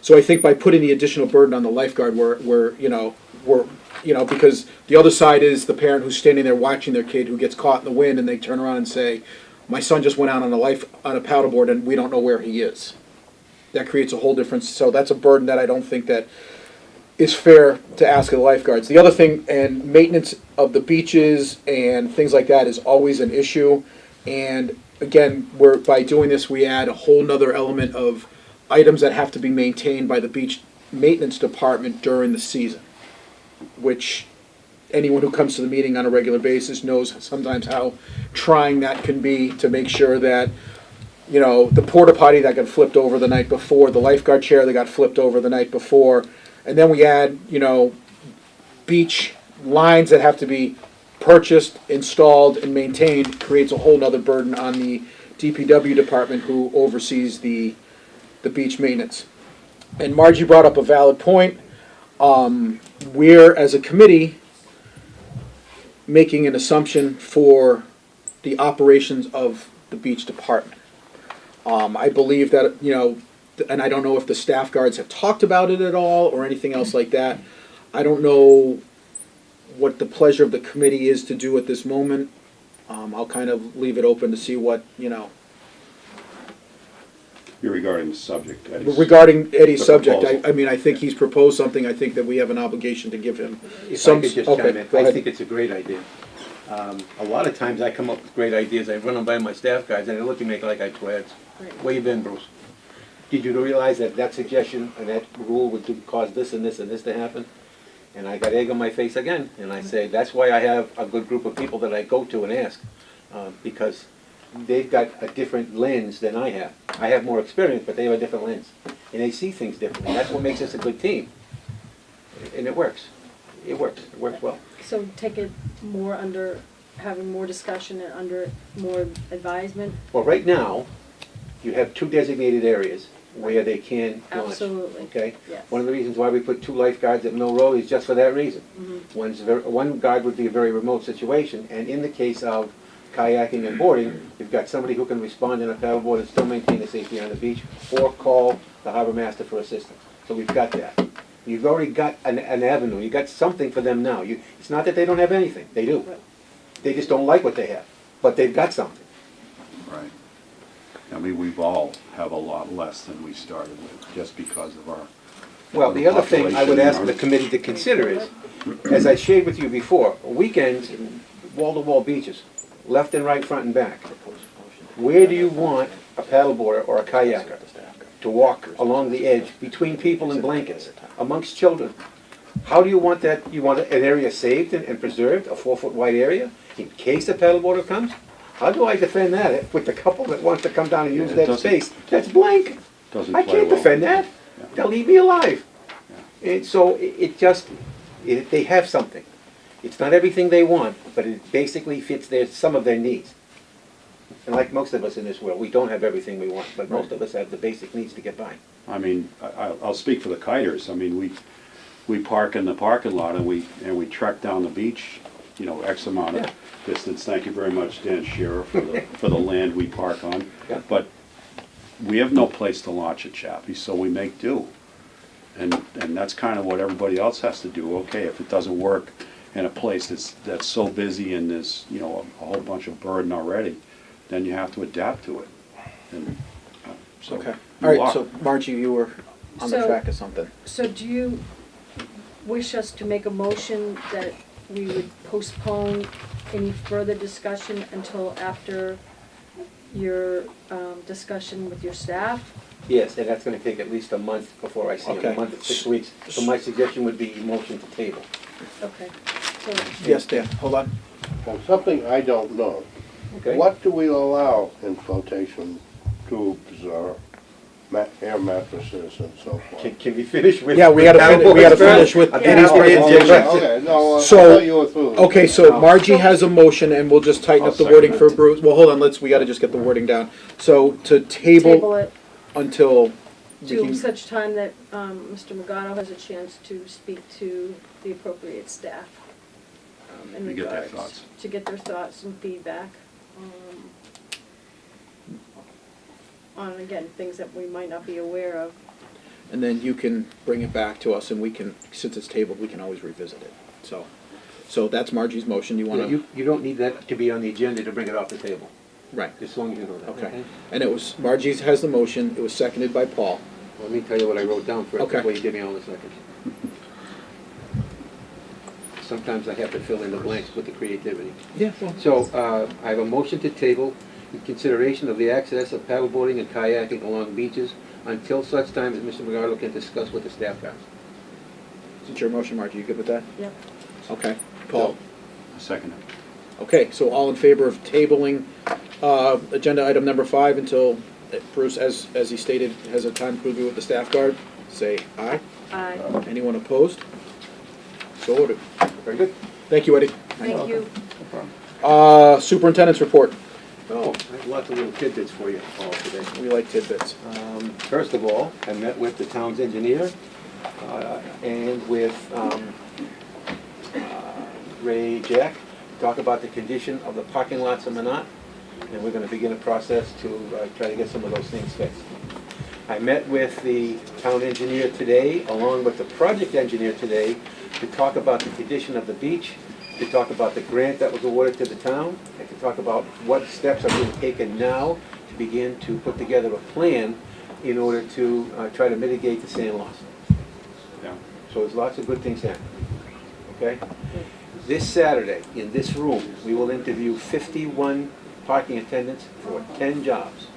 So I think by putting the additional burden on the lifeguard, we're because the other side is the parent who's standing there watching their kid who gets caught in the wind, and they turn around and say, "My son just went out on a paddleboard, and we don't know where he is." That creates a whole difference. So that's a burden that I don't think that is fair to ask of the lifeguards. The other thing, and maintenance of the beaches and things like that is always an issue. And again, by doing this, we add a whole nother element of items that have to be maintained by the beach maintenance department during the season, which anyone who comes to the meeting on a regular basis knows sometimes how trying that can be to make sure that, you know, the porta potty that got flipped over the night before, the lifeguard chair that got flipped over the night before, and then we add, you know, beach lines that have to be purchased, installed, and maintained creates a whole nother burden on the DPW department who oversees the beach maintenance. And Margie brought up a valid point. We're, as a committee, making an assumption for the operations of the beach department. I believe that, you know, and I don't know if the staff guards have talked about it at all or anything else like that. I don't know what the pleasure of the committee is to do at this moment. I'll kind of leave it open to see what, you know. You're regarding the subject, Eddie's. Regarding Eddie's The subject, proposal. I mean, I think he's proposed something, I think that we have an obligation to give him If I some. could just Okay, chime in, go I ahead. think it's a great idea. A lot of times I come up with great ideas, I run them by my staff guys, and they look at me like I tweds. Right. Where you been, Bruce? Did you realize that that suggestion and that rule would cause this and this and this to happen? And I got egg on my face again, and I say, that's why I have a good group of people that I go to and ask, because they've got a different lens than I have. I have more experience, but they have a different lens, and they see things differently. That's what makes us a good team, and it works. It works well. So take it more under, having more discussion and under more advisement? Well, right now, you have 2 designated areas where they can launch. Absolutely. Okay? Yes. One of the reasons why we put 2 lifeguards at Mill Road is just for that reason. Mhm. One guard would be a very remote situation, and in the case of kayaking and boarding, you've got somebody who can respond in a paddleboard and still maintain the safety on the beach, or call the harbor master for assistance. So we've got that. You've already got an avenue, you've got something for them now. It's not that they don't have anything, they do. Right. They just don't like what they have, but they've got something. Right. I mean, we've all have a lot less than we started with, just because of our. Well, the other thing I would ask the committee to consider is, as I shared with you before, weekends, wall-to-wall beaches, left and right, front and back. Where do you want a paddleboarder or a kayaker to walk along the edge between people and blankets, amongst children? How do you want that? You want an area saved and preserved, a 4-foot wide area, in case a paddleboarder comes? How do I defend that with the couple that wants to come down and use Yeah, it that doesn't- space? That's blank. Doesn't I play can't well. defend that. Yeah. They'll leave me alive. And so they have something. It's not everything they want, but it basically fits some of their needs. And like most of us in this world, we don't have everything we want, but most of us have the basic needs to get by. I mean, I'll speak for the kiters. I mean, we park in the parking lot and we trek down the beach, you know, X amount of distance. Thank you very much, Dan Shearer, for the land we park on. Yeah. But we have no place to launch at Chappie, so we make do. And that's kind of what everybody else has to do. Okay, if it doesn't work in a place that's so busy and there's, you know, a whole bunch of burden already, then you have to adapt to it. And so Okay, you all right, are. so Margie, you were on the So- track of something. So do you wish us to make a motion that we would postpone any further discussion until after your discussion with your staff? Yes, and that's gonna take at least a month before I see them, Okay. a month to 6 weeks. So my suggestion would be motion to table. Okay. So Yes, Dan, hold on. And something I don't know, Okay? what do we allow in flotation tubes or air mattresses and so forth? Can we finish with? Yeah, we gotta paddleboards finish with first? Eddie's Okay, presentation. Okay, no, I So- thought you were through. Okay, so Margie has a motion, and we'll just tighten I'll up the second wording it. for Bruce. Well, hold on, we gotta just get the wording down. So to table table it until we to can, such time that Mr. Magato has a chance to speak to the appropriate staff in To get their regards. thoughts. To get their thoughts and feedback. On, again, things that we might not be aware of. and then you can bring it back to us, and we can, since it's tabled, we can always revisit it. So that's Margie's motion. You Yeah, wanna? You don't need that to be on the agenda to bring it off the table, Right, as long as you know that. okay. And it was, Margie has the motion, it was seconded by Paul. Let me tell you what I wrote down first, Okay. before you give me all the seconds. Sometimes I have to fill in the blanks with the creativity. Yeah, well. So, I have a motion to table in consideration of the access of paddleboarding and kayaking along beaches until such time as Mr. McGartle can discuss with the staff guys. Is your motion, Margie, you good with that? Yep. Okay, Paul? Second it. Okay, so all in favor of tabling agenda item number 5 until Bruce, as he stated, has a time to review with the staff guard, say aye. Aye. Anyone opposed? So ordered. Very good. Thank you, Eddie. Thank you. Superintendent's report. Oh, I have lots of little tidbits for you all today. We like tidbits. First of all, I met with the town's engineer and with Ray Jack, talk about the condition of the parking lots in Minot, and we're going to begin a process to try to get some of those things fixed. I met with the town engineer today, along with the project engineer today, to talk about the condition of the beach, to talk about the grant that was awarded to the town, and to talk about what steps are being taken now to begin to put together a plan in order to try to mitigate the sand loss. Yeah. So there's lots of good things happening, okay? This Saturday, in this room, we will interview 51 parking attendants for 10 jobs.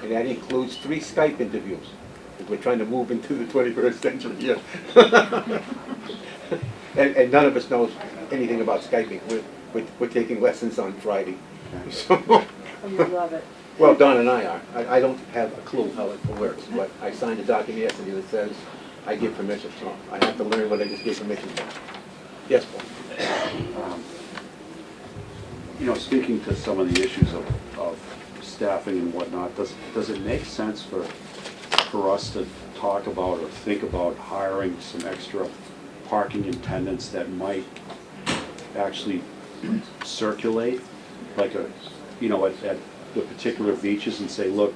And that includes 3 Skype interviews, because we're trying to move into the 21st century here. And none of us knows anything about Skyping. We're taking lessons on Friday. So, You love it. well, Don and I are. I don't have a clue how it works, but I signed a document yesterday that says I give permission, so I have to learn what I just gave permission to. Yes, Paul? You know, speaking to some of the issues of staffing and whatnot, does it make sense for us to talk about or think about hiring some extra parking attendants that might actually circulate, like at the particular beaches and say, look,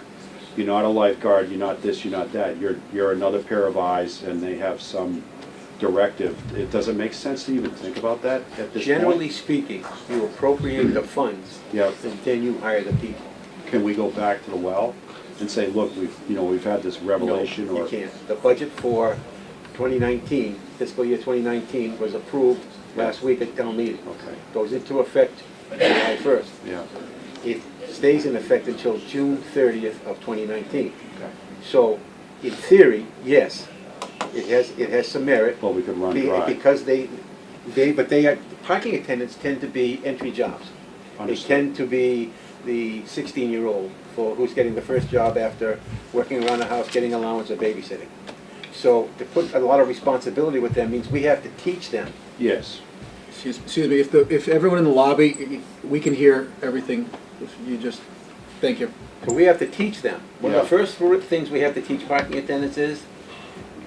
you're not a lifeguard, you're not this, you're not that, you're another pair of eyes, and they have some directive. It doesn't make sense to even think about that at this Generally point? speaking, you appropriate the funds, Yeah. and then you hire the people. Can we go back to the well and say, look, we've had this revelation? No, or you can't. The budget for 2019, fiscal year 2019, was approved last week at town meeting. Okay. Goes into effect July 1st. Yeah. It stays in effect until June 30th of 2019. Okay. So, in theory, yes, it has some merit. Well, we could run dry. Because parking attendants tend to be entry jobs. Understood. They tend to be the 16-year-old who's getting the first job after working around the house, getting allowance or babysitting. So to put a lot of responsibility with them means we have to teach them. Yes. Excuse me, if everyone in the lobby, we can hear everything. If you just, thank you. So we have to teach them. One of the Yeah. first things we have to teach parking attendants is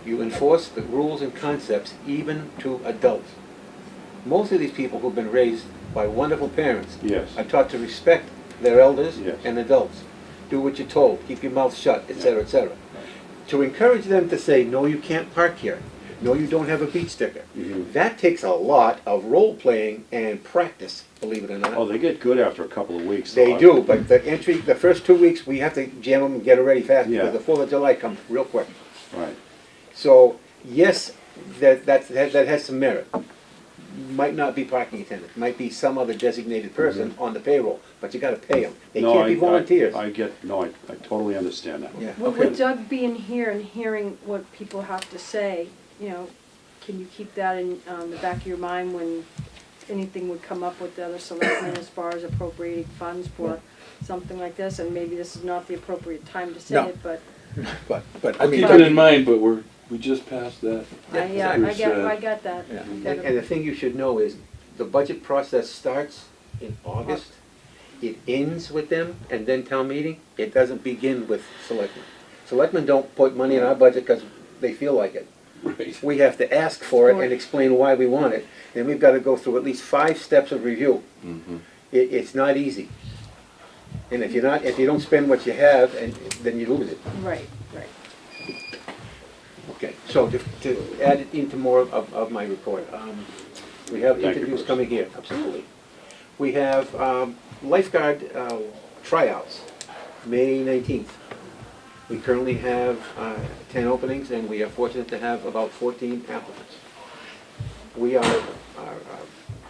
you enforce the rules and concepts even to adults. Most of these people who've been raised by wonderful parents Yes. are taught to respect their elders Yes. and adults. Do what you're told, keep your mouth shut, etc., etc. To encourage them to say, no, you can't park here. No, you don't have a beach sticker. Mhm. That takes a lot of role-playing and practice, believe it or not. Oh, they get good after a couple of weeks. They though. do, but the first 2 weeks, we have to jam them and get them ready fast, Yeah. because the 4th of July comes real quick. Right. So, yes, that has some merit. Might not be parking attendant, might be some other designated person on the payroll, but you gotta pay them. They No, can't be volunteers. I totally understand that. Yeah, Well, okay. with Doug being here and hearing what people have to say, can you keep that in the back of your mind when anything would come up with the other selectmen as far as appropriating funds for something like this? And maybe this is not the appropriate time to say No. it, but But I mean, Keep it in mind, but we just passed that. Yeah, I got that. Yeah. And the thing you should know is, the budget process starts in August, it ends with them, and then town meeting, it doesn't begin with selectmen. Selectmen don't put money in our budget because they feel like it. Right. We have to ask for it and explain why we want it, and we've got to go through at least 5 steps of review. Mhm. It's not easy. And if you don't spend what you have, then you lose it. Right. Okay, so to add it into more of my report, we have Thank you, interviews Bruce. coming here, absolutely. We have lifeguard tryouts, May 19th. We currently have 10 openings, and we are fortunate to have about 14 applicants. We are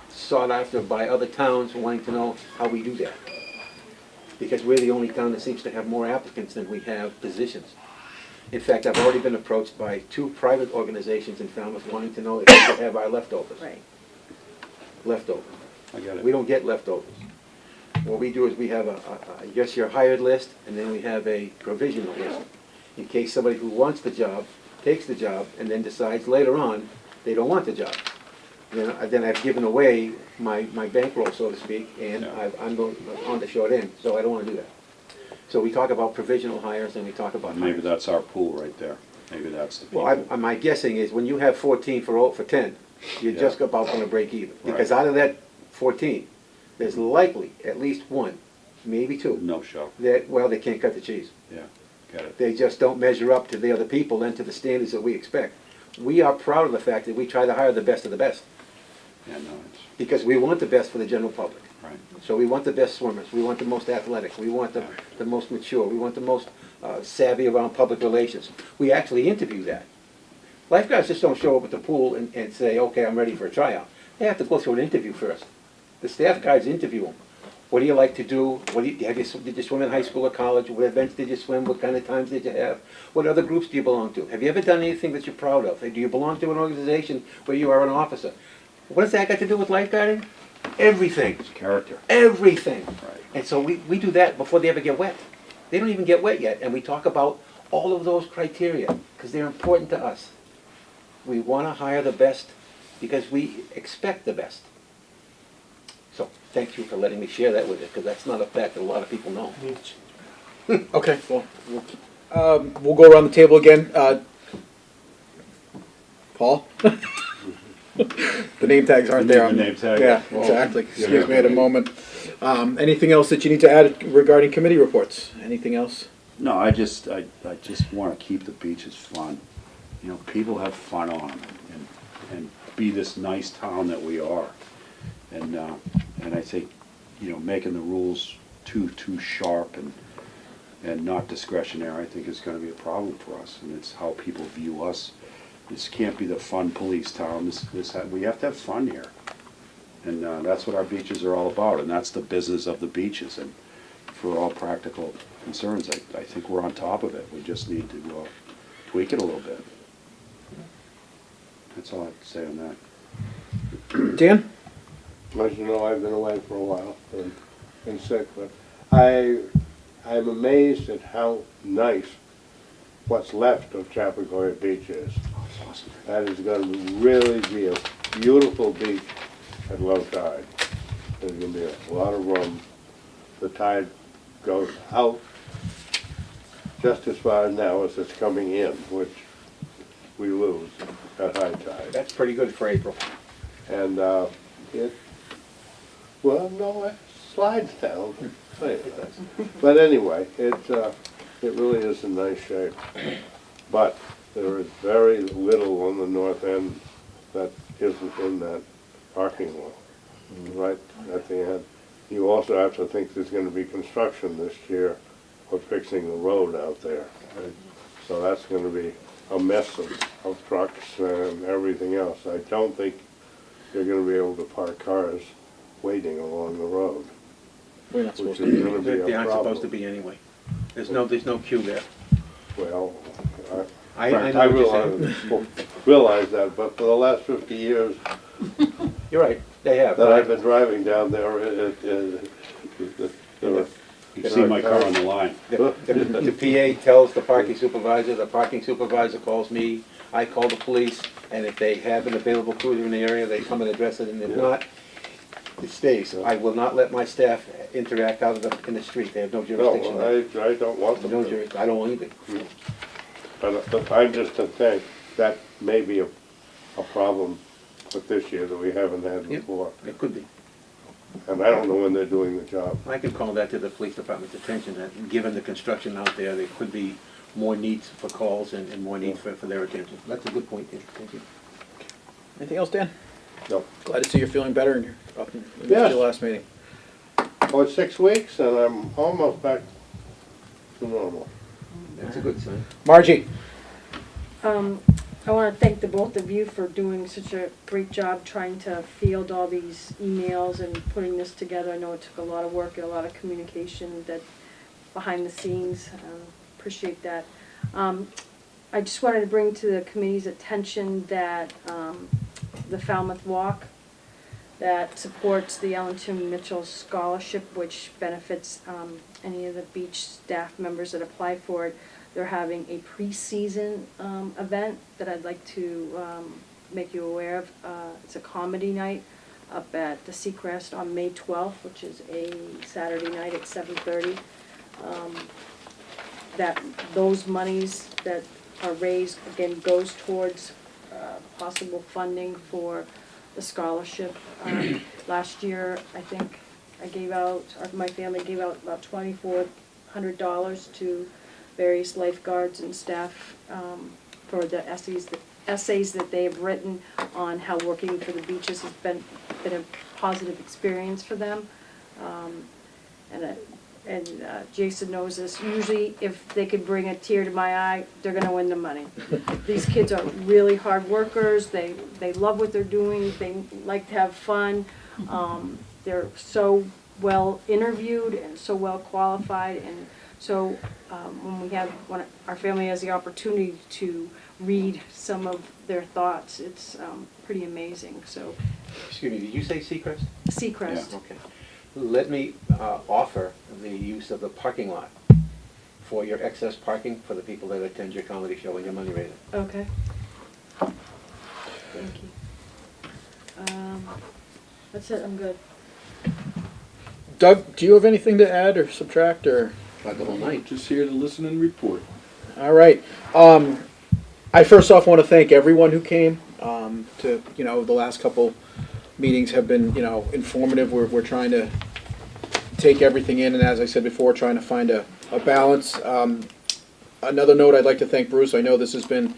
sought after by other towns wanting to know how we do that, because we're the only town that seems to have more applicants than we have positions. In fact, I've already been approached by 2 private organizations in Falmouth wanting to know if we could have our leftovers. Right. Leftovers. I get it. We don't get leftovers. What we do is we have a yes, you're hired list, and then we have a provisional list. In case somebody who wants the job takes the job and then decides later on they don't want the job. Then I've given away my bankroll, so to speak, and Yeah. I'm on the short end, so I don't wanna do that. So we talk about provisional hires and we talk about Maybe hires. that's our pool right there. Maybe that's the people. Well, my guessing is when you have 14 for 10, you're just about gonna break even. Because out of that 14, there's likely at least one, maybe two, No show. that, well, they can't cut the cheese. Yeah, got it. They just don't measure up to the other people and to the standards that we expect. We are proud of the fact that we try to hire the best of the best, Yeah, no, it's, because we want the best for the general public. right. So we want the best swimmers, we want the most athletic, we want the most mature, we want the most savvy around public relations. We actually interview that. Lifeguards just don't show up at the pool and say, okay, I'm ready for a tryout. They have to go through an interview first. The staff guides interview them. What do you like to do? Did you swim in high school or college? What events did you swim? What kind of times did you have? What other groups do you belong to? Have you ever done anything that you're proud of? Do you belong to an organization where you are an officer? What does that got to do with lifeguarding? Everything. It's character. Everything. Right. And so we do that before they ever get wet. They don't even get wet yet, and we talk about all of those criteria, because they're important to us. We want to hire the best because we expect the best. So, thank you for letting me share that with you, because that's not a fact that a lot of people know. Okay, well, we'll go around the table again. Paul? The name tags aren't there. The name tag. Yeah, exactly. Excuse me at a moment. Anything else that you need to add regarding committee reports? Anything else? No, I just want to keep the beaches fun. You know, people have fun on them and be this nice town that we are. And I think, you know, making the rules too sharp and not discretionary, I think is going to be a problem for us. And it's how people view us. This can't be the fun police town. We have to have fun here. And that's what our beaches are all about. And that's the business of the beaches. And for all practical concerns, I think we're on top of it. We just need to tweak it a little bit. That's all I have to say on that. Dan? As you know, I've been away for a while and been sick, but I'm amazed at how nice what's left of Chappaquiddick Beach is. Oh, it's awesome. That is going to really be a beautiful beach at low tide. There's going to be a lot of room. The tide goes out just as far now as it's coming in, which we lose at high tide. That's pretty good for April. And it slides down. But anyway, it really is in nice shape. But there is very little on the north end that isn't in that parking lot, right at the end. You also have to think there's going to be construction this year for fixing the road out there. So that's going to be a mess of trucks and everything else. I don't think you're going to be able to park cars waiting along the road. We're not supposed Which to. is going to be They a aren't problem. supposed to be anyway. There's no queue there. Well, I Frank, know what you're saying. realize that, but for the last 50 years You're right, they have. that I've been driving down there, You see my car on the line. The PA tells the parking supervisor calls me, I call the police, and if they have an available cruiser in the area, they come and address it, and if not, it stays. I will not let my staff interact out in the street, they have no jurisdiction. No, I don't want them No to. jurisdiction, I don't either. But I'm just to think that may be a problem with this year that we haven't had Yep. before. It could be. And I don't know when they're doing the job. I can call that to the police department's attention, that given the construction out there could be more needs for calls and more need for their attention. That's a good point, Dave. Thank you. Anything else, Dan? No. Glad to see you're feeling better and you're up in Yes. your last meeting. Oh, it's 6 weeks and I'm almost back to normal. That's a good sign. Margie? I want to thank the both of you for doing such a great job trying to field all these emails and putting this together. I know it took a lot of work and a lot of communication that behind the scenes. Appreciate that. I just wanted to bring to the committee's attention that the Falmouth Walk that supports the Ellington Mitchell Scholarship, which benefits any of the beach staff members that apply for it. They're having a pre-season event that I'd like to make you aware of. It's a comedy night up at the Seacrest on May 12th, which is a Saturday night at 7:30. That those monies that are raised, again, goes towards possible funding for the scholarship. Last year, I think I gave out, or my family gave out about $2,400 to various lifeguards and staff for the essays that they have written on how working for the beaches has been a positive experience for them. And Jason knows this, usually if they could bring a tear to my eye, they're gonna win the money. These kids are really hard workers, they love what they're doing, they like to have fun. They're so well interviewed and so well qualified, and so when our family has the opportunity to read some of their thoughts, it's pretty amazing, so. Excuse me, did you say Seacrest? Seacrest. Okay. Let me offer the use of the parking lot for your excess parking for the people that attend your comedy show and your money raiser. Okay. Thank you. That's it, I'm good. Doug, do you have anything to add or subtract, or? About the whole night. Just here to listen and report. All right. I first off want to thank everyone who came. The last couple meetings have been, informative. We're trying to take everything in, and as I said before, trying to find a balance. Another note, I'd like to thank Bruce. I know this has been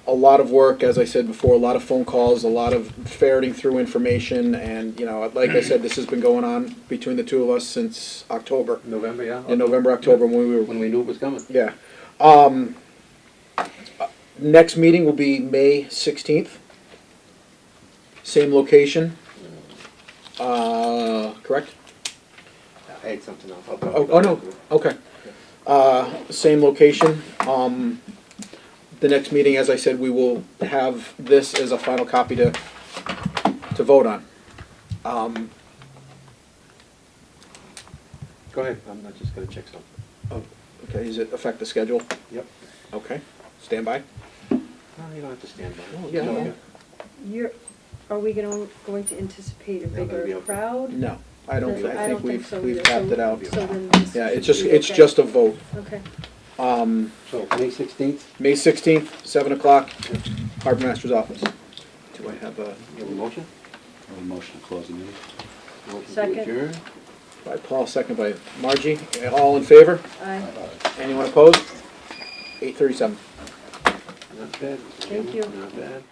a lot of work, as I said before, a lot of phone calls, a lot of ferreting through information, and, like I said, this has been going on between the two of us since October. November, yeah. In November, October, when we knew it was coming. Yeah. Next meeting will be May 16th. Same location. Correct? I had something else. Oh, no, okay. Same location. The next meeting, as I said, we will have this as a final copy to vote on. Go ahead, I'm not just gonna check something. Oh, okay, does it affect the schedule? Yep. Okay, stand by. No, you don't have to stand by. Oh, yeah, No. Are we going to anticipate a that'll be bigger okay. crowd? No, I don't think we've so we've either. tapped it out. So then this Yeah, it's should just, be okay. just a vote. Okay. So, May 16th? May 16th, 7 o'clock, Harbor Master's office. Do I have a? You have a motion? A motion to close the meeting. Motion to Second. adjourn? By Paul, second by Margie. All in favor? Aye. Anyone opposed? 8:37. Not bad. Thank you. Not bad.